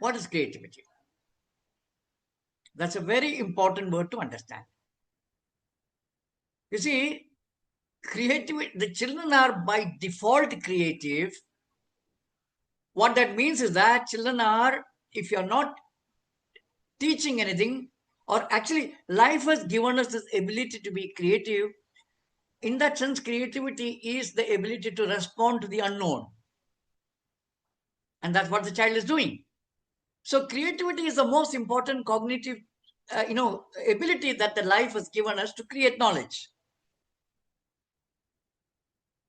What is creativity? That's a very important word to understand. You see, creativity, the children are by default creative. What that means is that children are, if you're not teaching anything, or actually life has given us this ability to be creative. In that sense, creativity is the ability to respond to the unknown. And that's what the child is doing. So creativity is the most important cognitive, ability that the life has given us to create knowledge.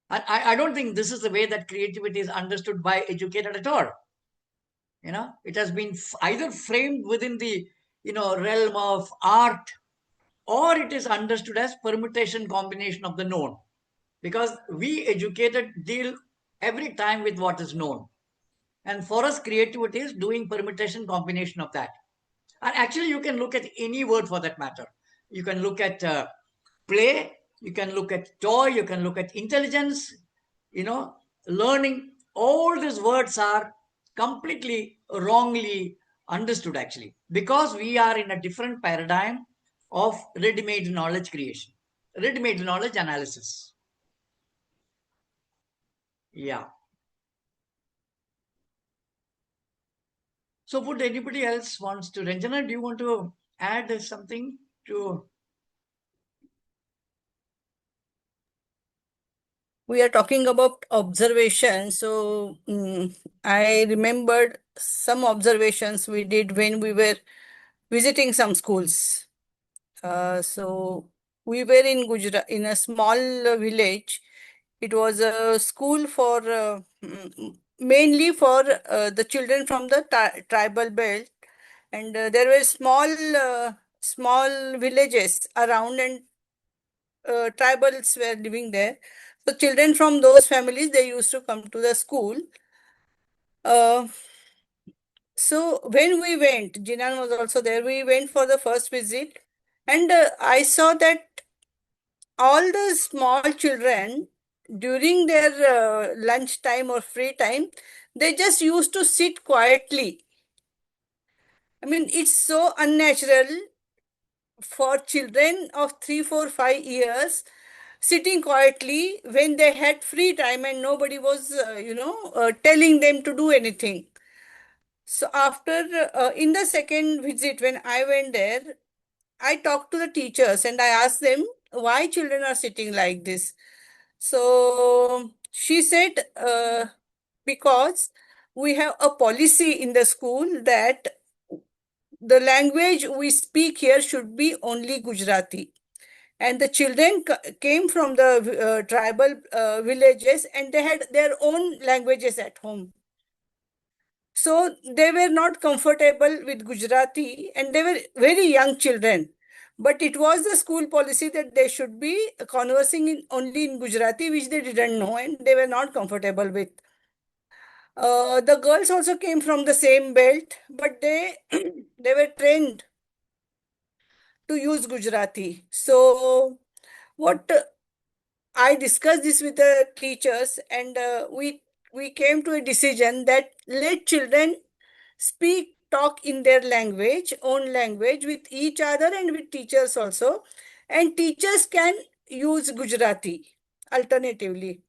And I don't think this is the way that creativity is understood by educated at all. It has been either framed within the, realm of art, or it is understood as permutation combination of the known. Because we educated deal every time with what is known. And for us, creativity is doing permutation combination of that. And actually, you can look at any word for that matter. You can look at play, you can look at toy, you can look at intelligence, learning. All these words are completely wrongly understood, actually, because we are in a different paradigm of ready-made knowledge creation, ready-made knowledge analysis. Yeah. So would anybody else wants to, Ranjana, do you want to add something to? We are talking about observation. So I remembered some observations we did when we were visiting some schools. So we were in Gujarat, in a small village. It was a school for mainly for the children from the tribal belt, and there were small villages around, and tribals were living there. So children from those families, they used to come to the school. Uh, so when we went, Jinan was also there. We went for the first visit, and I saw that all the small children during their lunch time or free time, they just used to sit quietly. I mean, it's so unnatural for children of 3, 4, 5 years sitting quietly when they had free time and nobody was, telling them to do anything. So after, in the second visit, when I went there, I talked to the teachers and I asked them why children are sitting like this. So she said, because we have a policy in the school that the language we speak here should be only Gujarati. And the children came from the tribal villages, and they had their own languages at home. So they were not comfortable with Gujarati, and they were very young children. But it was the school policy that they should be conversing only in Gujarati, which they didn't know and they were not comfortable with. The girls also came from the same belt, but they they were trained to use Gujarati. So what I discussed this with the teachers, and we came to a decision that let children talk in their language, own language, with each other and with teachers also, and teachers can use Gujarati alternatively.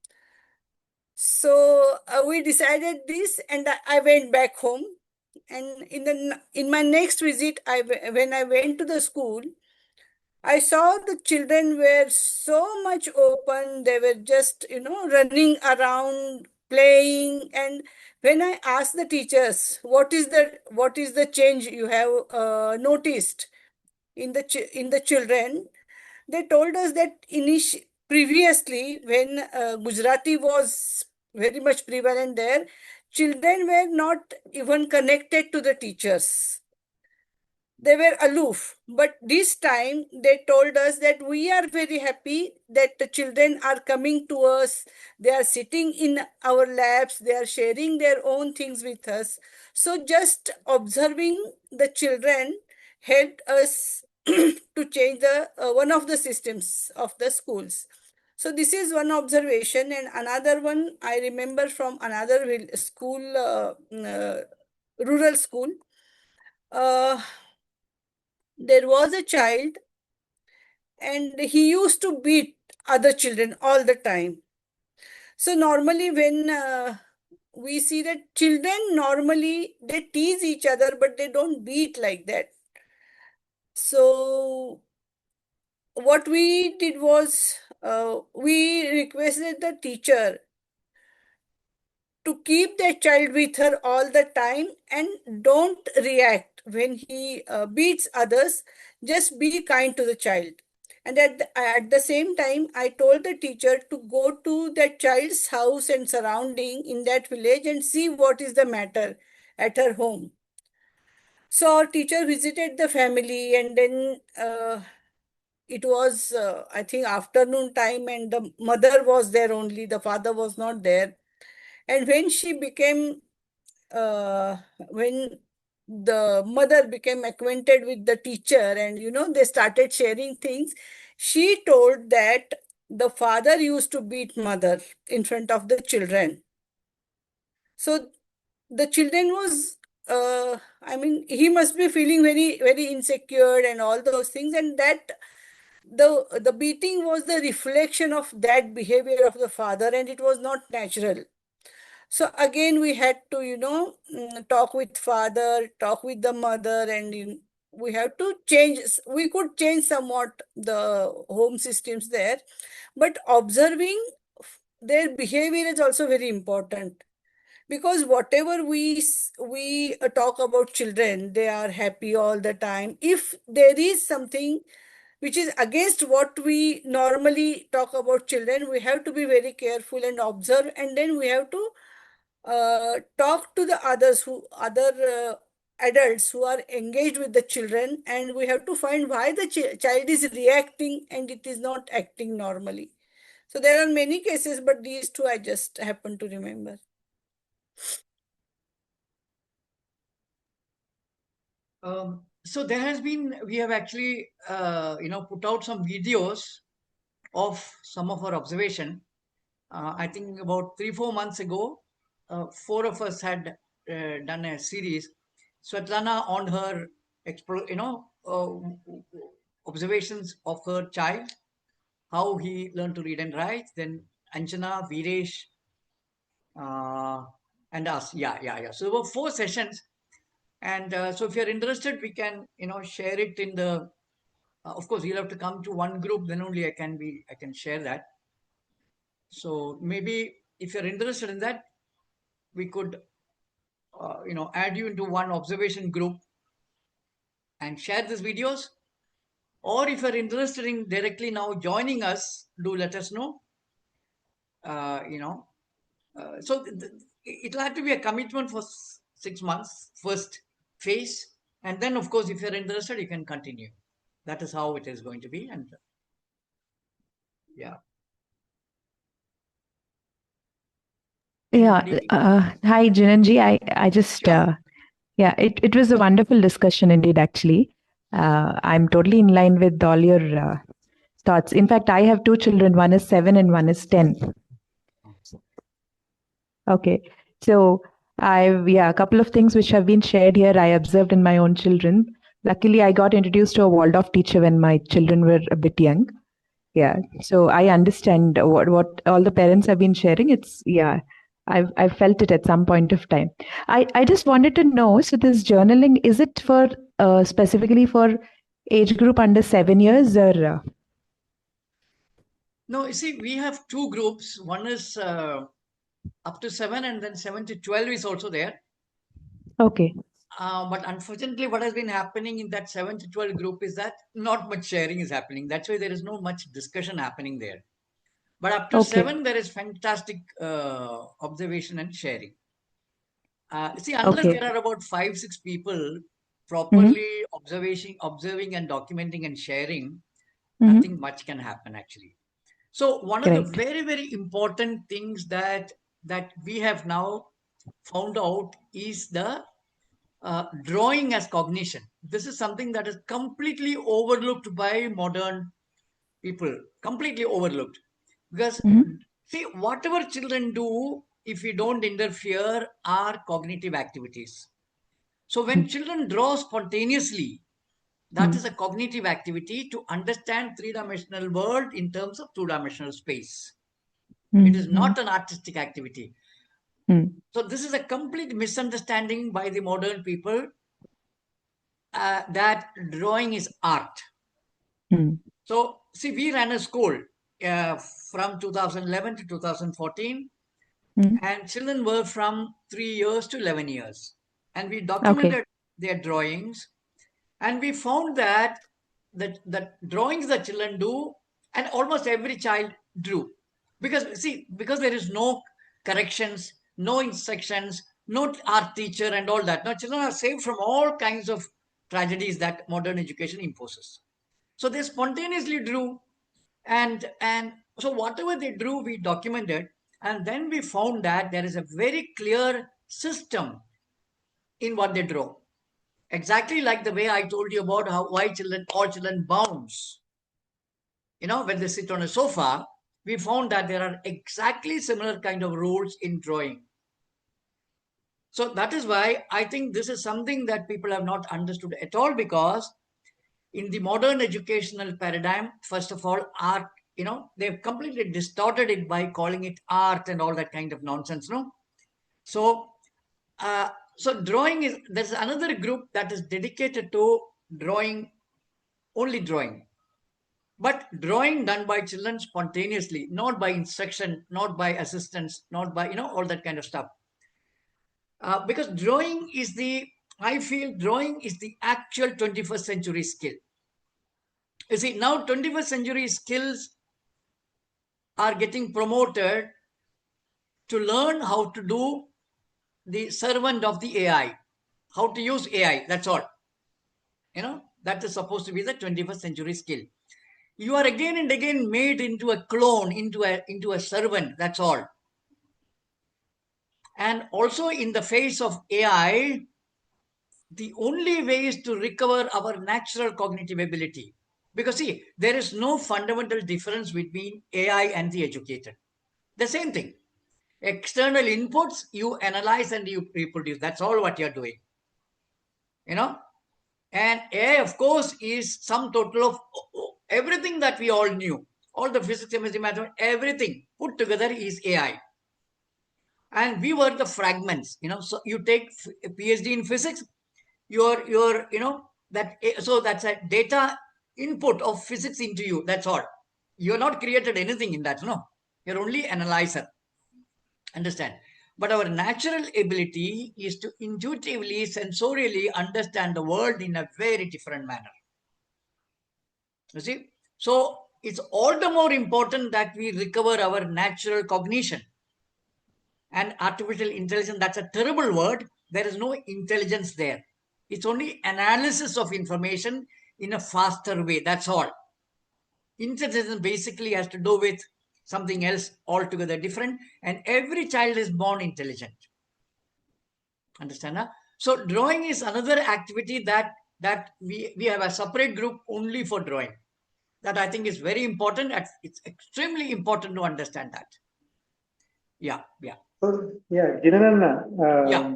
So we decided this, and I went back home. And in my next visit, when I went to the school, I saw the children were so much open. They were just, running around, playing. And when I asked the teachers, what is the change you have noticed in the children, they told us that previously, when Gujarati was very much prevalent there, children were not even connected to the teachers. They were aloof. But this time they told us that we are very happy that the children are coming to us. They are sitting in our laps. They are sharing their own things with us. So just observing the children helped us to change the one of the systems of the schools. So this is one observation, and another one I remember from another school, rural school. Uh, there was a child, and he used to beat other children all the time. So normally when we see that children normally they tease each other, but they don't beat like that. So what we did was we requested the teacher to keep that child with her all the time and don't react when he beats others. Just be kind to the child. And at the same time, I told the teacher to go to that child's house and surrounding in that village and see what is the matter at her home. So our teacher visited the family, and then it was, I think, afternoon time, and the mother was there only, the father was not there. And when she became, when the mother became acquainted with the teacher and, they started sharing things, she told that the father used to beat mother in front of the children. So the children was, I mean, he must be feeling very, very insecure and all those things. And that the beating was the reflection of that behavior of the father, and it was not natural. So again, we had to, talk with father, talk with the mother, and we have to change. We could change somewhat the home systems there, but observing their behavior is also very important, because whatever we talk about children, they are happy all the time. If there is something which is against what we normally talk about children, we have to be very careful and observe, and then we have to talk to the other adults who are engaged with the children, and we have to find why the child is reacting and it is not acting normally. So there are many cases, but these two I just happen to remember. So there has been, we have actually, put out some videos of some of our observation. I think about 3-4 months ago, 4 of us had done a series. Svetlana on her, observations of her child, how he learned to read and write. Then Anjana, Viresh, and us. Yeah. So there were 4 sessions. And so if you're interested, we can, share it in the, of course, you'll have to come to one group, then only I can share that. So maybe if you're interested in that, we could, add you into one observation group and share these videos. Or if you're interested in directly now joining us, do let us know. So it'll have to be a commitment for 6 months, first phase. And then, of course, if you're interested, you can continue. That is how it is going to be. And yeah. Yeah. Anybody? Hi, Jinanji. I just, Sure. yeah, it was a wonderful discussion indeed, actually. I'm totally in line with all your thoughts. In fact, I have 2 children. One is 7 and one is 10. Okay. So a couple of things which have been shared here, I observed in my own children. Luckily, I got introduced to a Waldorf teacher when my children were a bit young. Yeah. So I understand what all the parents have been sharing. I've felt it at some point of time. I just wanted to know, so this journaling, is it for specifically for age group under 7 years or? No, you see, we have 2 groups. One is up to 7, and then 7 to 12 is also there. Okay. But unfortunately, what has been happening in that 7 to 12 group is that not much sharing is happening. That's why there is no much discussion happening there. But up to Okay. 7, there is fantastic observation and sharing. See, unless Okay. there are about 5-6 people Mm-hmm. properly observing and documenting and sharing, Mm-hmm. nothing much can happen actually. So one of the Correct. very, very important things that we have now found out is the drawing as cognition. This is something that is completely overlooked by modern people, completely overlooked. Because Mm-hmm. see, whatever children do, if we don't interfere, are cognitive activities. So when children draw spontaneously, that is a cognitive activity to understand three-dimensional world in terms of two-dimensional space. It is Mm-hmm. not an artistic activity. So this is a complete misunderstanding by the modern people that drawing is art. Mm-hmm. So see, we ran a school from 2011 to 2014. and children were from 3 years to 11 years. And we documented their drawings, and we found that the drawings that children do, and almost every child drew. Because, see, because there is no corrections, no instructions, no art teacher and all that. Now, children are saved from all kinds of tragedies that modern education imposes. So they spontaneously drew, and so whatever they drew, we documented, and then we found that there is a very clear system in what they draw. Exactly like the way I told you about how why all children bounce. When they sit on a sofa, we found that there are exactly similar kind of rules in drawing. So that is why I think this is something that people have not understood at all, because in the modern educational paradigm, first of all, art, they've completely distorted it by calling it art and all that kind of nonsense, no? So, so there's another group that is dedicated to drawing, only drawing. But drawing done by children spontaneously, not by instruction, not by assistance, not by, all that kind of stuff. Because I feel drawing is the actual 21st century skill. You see, now 21st century skills are getting promoted to learn how to do the servant of the AI, how to use AI, that's all. That is supposed to be the 21st century skill. You are again and again made into a clone, into a servant, that's all. And also in the face of AI, the only way is to recover our natural cognitive ability. Because see, there is no fundamental difference between AI and the educated. The same thing. External inputs, you analyze and you reproduce. That's all what you're doing. And AI, of course, is sum total of everything that we all knew. All the physics, chemistry, mathematics, everything put together is AI. And we were the fragments, so you take a PhD in physics, so that's a data input of physics into you, that's all. You're not created anything in that, no. You're only analyzer. Understand? But our natural ability is to intuitively, sensorially understand the world in a very different manner. You see? So it's all the more important that we recover our natural cognition. And artificial intelligence, that's a terrible word. There is no intelligence there. It's only analysis of information in a faster way. That's all. Intelligence basically has to do with something else altogether different. And every child is born intelligent. Understand? Huh? So drawing is another activity that we have a separate group only for drawing. That I think is very important. It's extremely important to understand that. Yeah. So, yeah, Jinananna, Yeah.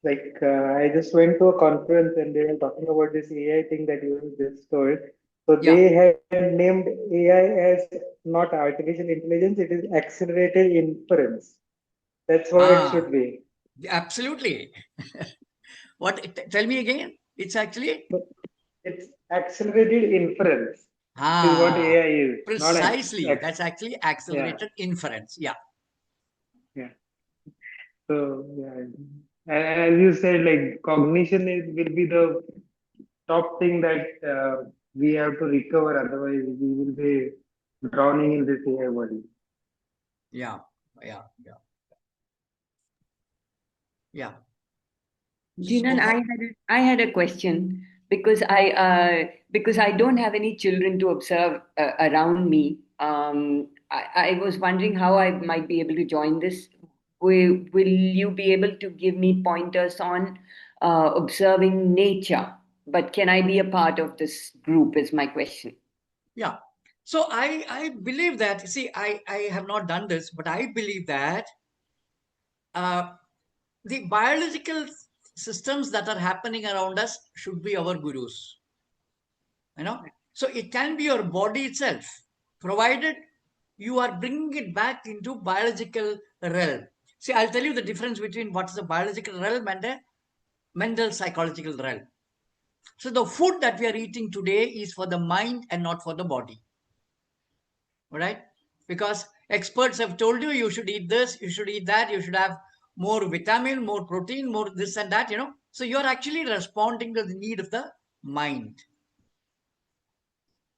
I just went to a conference and they were talking about this AI thing that you just told. So Yeah. they had named AI as not artificial intelligence, it is accelerated inference. That's what it should be. Absolutely. Tell me again. It's actually? It's accelerated inference. Is what AI is. Precisely. That's actually accelerated inference. Yeah. Yeah. So, yeah. And as you said, like cognition will be the top thing that we have to recover. Otherwise, we will be drowning in this AI world. Yeah. Jinan, I had a question because I don't have any children to observe around me. I was wondering how I might be able to join this. Will you be able to give me pointers on observing nature? But can I be a part of this group is my question. Yeah. So I believe that, see, I have not done this, but I believe that the biological systems that are happening around us should be our gurus. So it can be your body itself, provided you are bringing it back into biological realm. See, I'll tell you the difference between what is the biological realm and the mental psychological realm. So the food that we are eating today is for the mind and not for the body. All right? Because experts have told you, you should eat this, you should eat that, you should have more vitamin, more protein, more this and that, So you're actually responding to the need of the mind.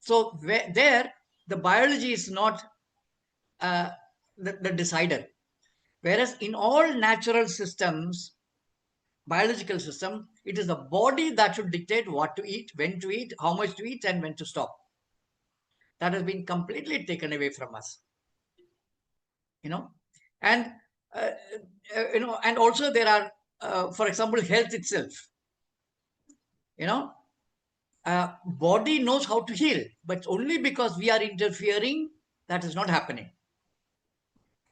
So there, the biology is not the decider. Whereas in all natural systems, biological system, it is the body that should dictate what to eat, when to eat, how much to eat, and when to stop. That has been completely taken away from us. And and also there are, for example, health itself. Body knows how to heal, but only because we are interfering, that is not happening.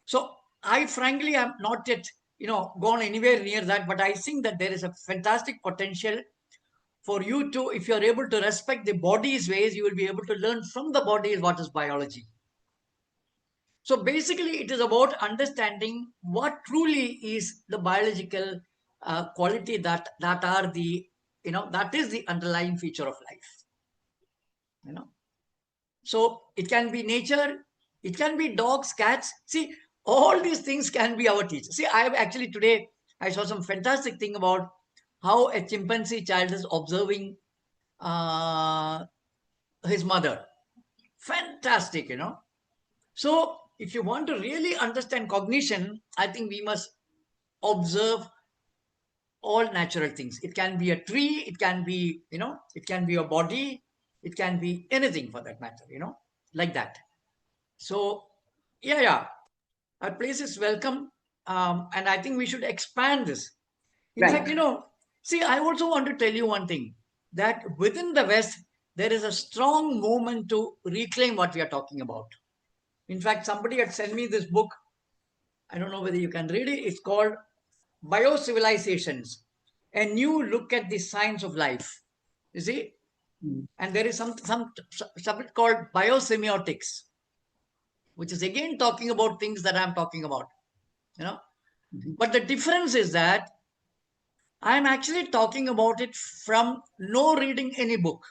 So I frankly am not yet, gone anywhere near that, but I think that there is a fantastic potential for you to, if you're able to respect the body's ways, you will be able to learn from the body what is biology. So basically, it is about understanding what truly is the biological quality that are the, that is the underlying feature of life. So it can be nature, it can be dogs, cats. See, all these things can be our teachers. See, I have actually today, I saw some fantastic thing about how a chimpanzee child is observing his mother. Fantastic, So if you want to really understand cognition, I think we must observe all natural things. It can be a tree, it can be, it can be a body, it can be anything for that matter, like that. So, yeah, our place is welcome. And I think we should expand this. In fact, see, I also want to tell you one thing, that within the West, there is a strong movement to reclaim what we are talking about. In fact, somebody had sent me this book. I don't know whether you can read it. It's called Biocivilizations, a new look at the science of life. You see? And there is some subject called biosemiotics, which is again talking about things that I'm talking about. But the difference is that I'm actually talking about it from no reading any book.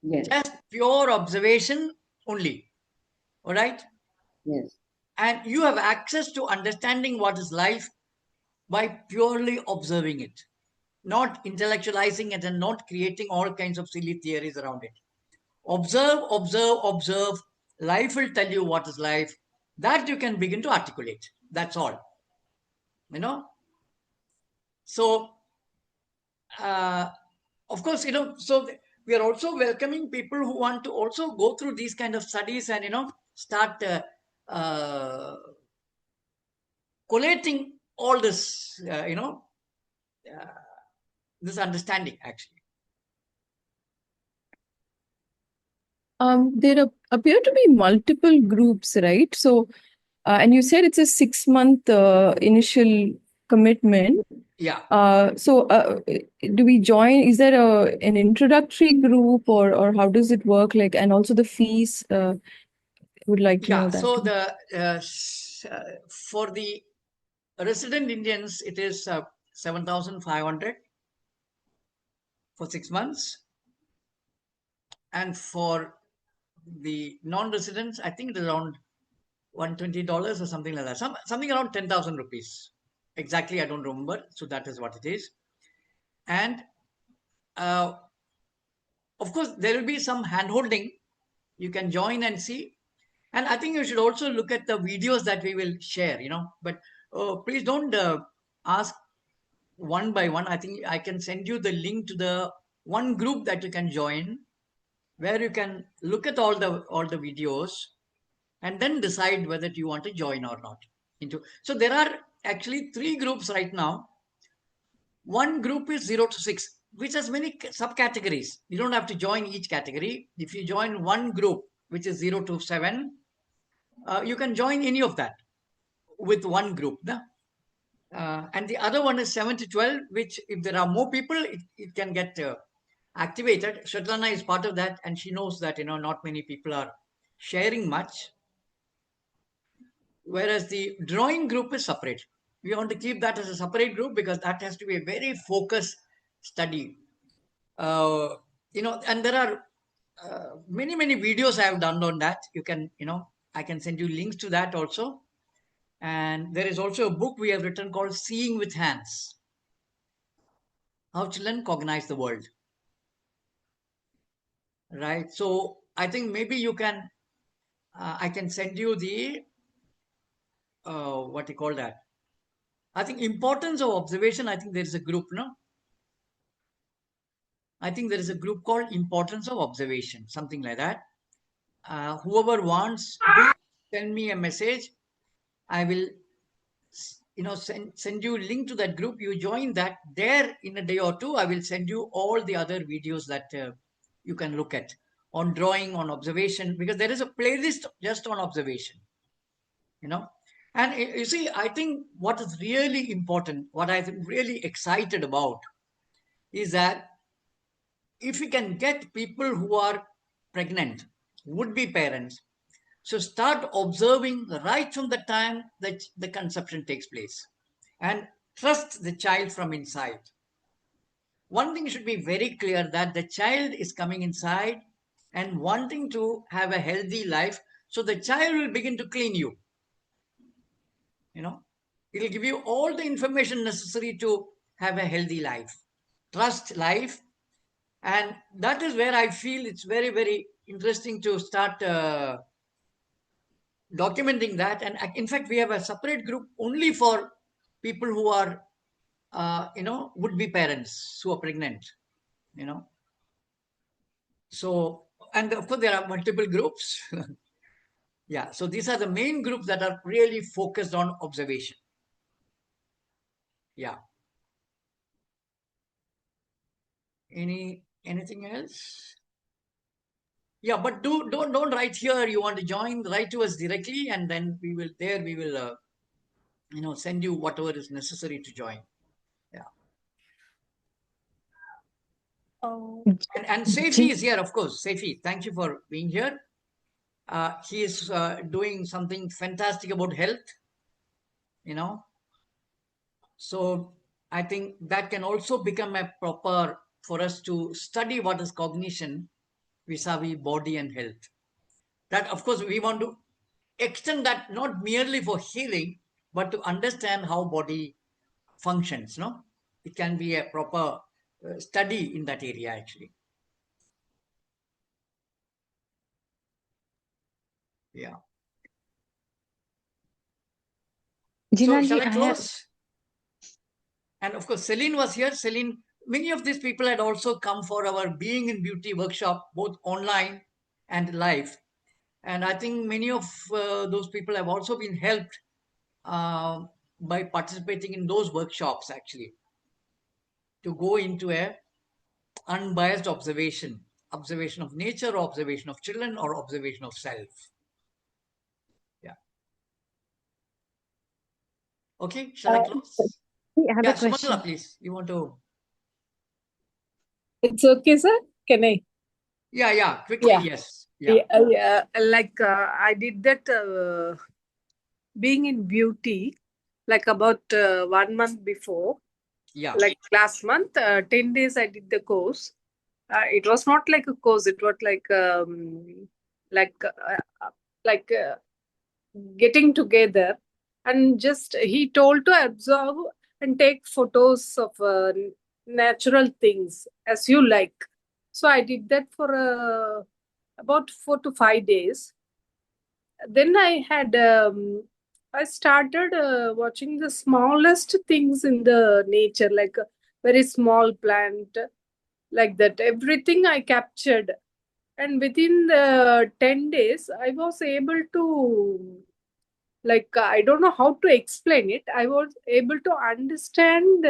Yes. Just pure observation only. All right? Yes. And you have access to understanding what is life by purely observing it, not intellectualizing it and not creating all kinds of silly theories around it. Observe, observe, observe. Life will tell you what is life. That you can begin to articulate. That's all. So, of course, so we are also welcoming people who want to also go through these kind of studies and, start collating all this, this understanding actually. There appear to be multiple groups, right? So, and you said it's a 6-month initial commitment. Yeah. So, do we join? Is there an introductory group, or how does it work? Like, and also the fees. Would like to know that. So the for the resident Indians, it is 7,500 for 6 months, and for the non-residents, I think it is around $120 or something like that. Something around 10,000 rupees. Exactly, I don't remember. So that is what it is. And of course, there will be some hand-holding. You can join and see. And I think you should also look at the videos that we will share, But please don't ask one by one. I think I can send you the link to the one group that you can join, where you can look at all the videos and then decide whether you want to join or not. So there are actually 3 groups right now. One group is 0 to 6, which has many subcategories. You don't have to join each category. If you join one group, which is 0 to 7, you can join any of that with one group. And the other one is 7 to 12, which if there are more people, it can get activated. Svetlana is part of that, and she knows that, not many people are sharing much. Whereas the drawing group is separate. We want to keep that as a separate group because that has to be a very focused study. And there are many videos I have done on that. You can, I can send you links to that also. And there is also a book we have written called Seeing with Hands, How Children Cognize the World. Right. So I think maybe you can, I can send you the, what you call that? I think importance of observation. I think there is a group, no? I think there is a group called Importance of Observation, something like that. Whoever wants, do send me a message. I will, send you a link to that group. You join that. There in a day or two, I will send you all the other videos that you can look at on drawing, on observation, because there is a playlist just on observation, And you see, I think what is really important, what I'm really excited about is that if we can get people who are pregnant, would-be parents, so start observing right from the time that the conception takes place and trust the child from inside. One thing should be very clear, that the child is coming inside and wanting to have a healthy life. So the child will begin to clean you. It'll give you all the information necessary to have a healthy life. Trust life. And that is where I feel it's very, very interesting to start documenting that. And in fact, we have a separate group only for people who are, would-be parents who are pregnant, So, and of course, there are multiple groups. Yeah. So these are the main groups that are really focused on observation. Yeah. Anything else? Yeah, but don't write here. You want to join? Write to us directly, and then we will send you whatever is necessary to join. Yeah. Oh. And Seifi is here, of course. Seifi, thank you for being here. He is doing something fantastic about health. So I think that can also become a proper for us to study what is cognition vis-a-vis body and health. That, of course, we want to extend that not merely for healing, but to understand how body functions. It can be a proper study in that area, actually. Yeah. So shall I close? And of course, Celine was here. Celine, many of these people had also come for our Being in Beauty workshop, both online and live. And I think many of those people have also been helped by participating in those workshops, actually, to go into a unbiased observation of nature, observation of children, or observation of self. Yeah. Okay, shall I close? I have a question. Sumatala, please. You want to? It's okay, sir. Can I? Yeah, quickly, Yeah. yes. Yeah. I did that Being in Beauty like about 1 month before. Yeah. Like last month, 10 days I did the course. It was not like a course. It was like getting together, and just he told to observe and take photos of natural things as you like. So I did that for about 4 to 5 days. Then I started watching the smallest things in the nature, like a very small plant, like that. Everything I captured. And within the 10 days, I was able to, I don't know how to explain it. I was able to understand,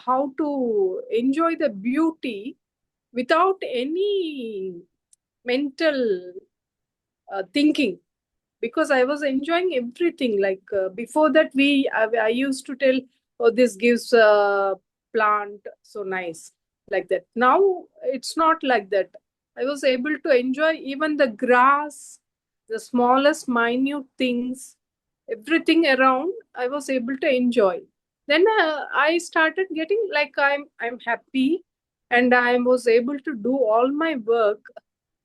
how to enjoy the beauty without any mental thinking, because I was enjoying everything. Before that, I used to tell, oh, this gives plant so nice, like that. Now it's not like that. I was able to enjoy even the grass, the smallest minute things, everything around. I was able to enjoy. Then I started getting like I'm happy, and I was able to do all my work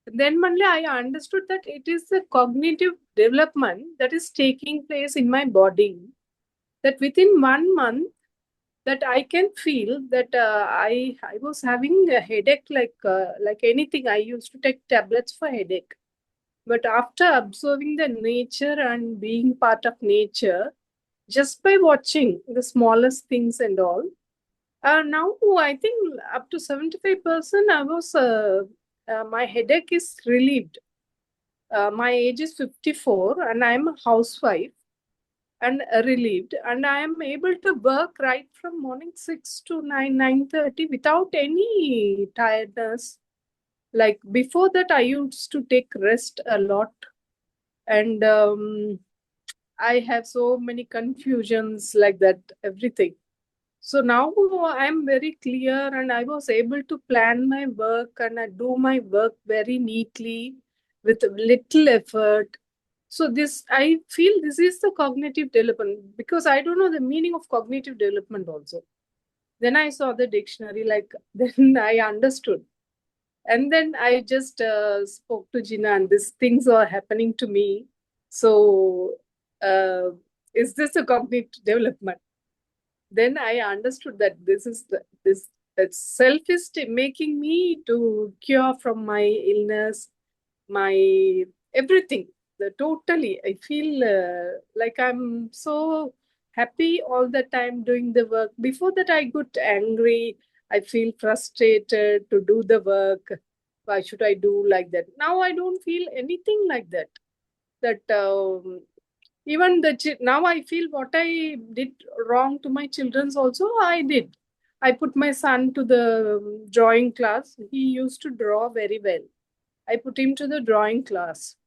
Then only I understood that it is the cognitive development that is taking place in my body. That within 1 month, that I can feel that I was having a headache like anything. I used to take tablets for headache. But after observing the nature and being part of nature, just by watching the smallest things and all, now I think up to 75% I was my headache is relieved. My age is 54 and I am a housewife and relieved, and I am able to work right from morning 6 to 9:30 without any tiredness. Like before that, I used to take rest a lot, and I have so many confusions like that, everything. So now I'm very clear and I was able to plan my work and I do my work very neatly with little effort. So this, I feel this is the cognitive development, because I don't know the meaning of cognitive development also. Then I saw the dictionary, like then I understood. And then I just spoke to Gina and these things are happening to me. So is this a cognitive development? Then I understood that this is this that self is making me to cure from my illness, my everything. Totally, I feel like I'm so happy all the time doing the work. Before that, I got angry. I feel frustrated to do the work. Why should I do like that? Now I don't feel anything like that. That even now I feel what I did wrong to my children's also I did. I put my son to the drawing class. He used to draw very well. I put him to the drawing class.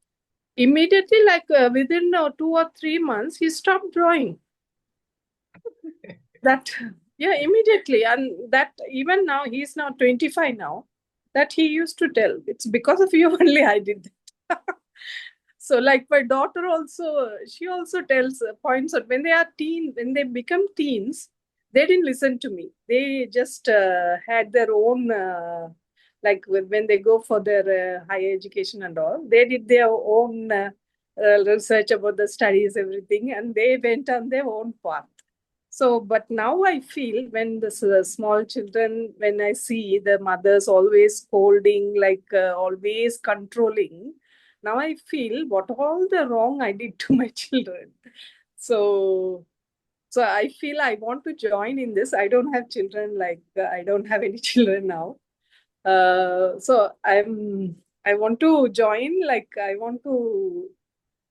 Immediately, like within 2 or 3 months, he stopped drawing. That, yeah, immediately. And that even now, he's now 25 now, that he used to tell, it's because of you only I did that. So like my daughter also, she also tells, points out when they are when they become teens, they didn't listen to me. They just had their own, like when they go for their higher education and all, they did their own research about the studies, everything, and they went on their own path. So, but now I feel when the small children, when I see the mothers always scolding, like always controlling, now I feel what all the wrong I did to my children. So I feel I want to join in this. I don't have children, like I don't have any children now. So I want to join, like I want to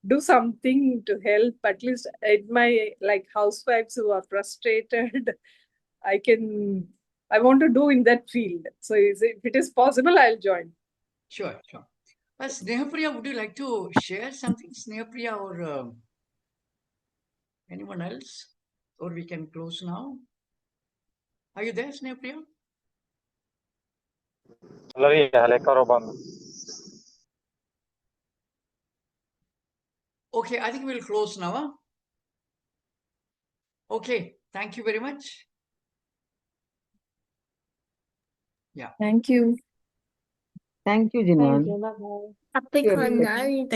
do something to help, at least at my like housewives who are frustrated. I want to do in that field. So if it is possible, I'll join. Sure. Snehapriya, would you like to share something, Snehapriya, or anyone else? Or we can close now. Are you there, Snehapriya? Okay, I think we'll close now. Huh? Okay, thank you very much. Yeah. Thank you. Thank you, Jinan. Thank you. Bye-bye. Thank you.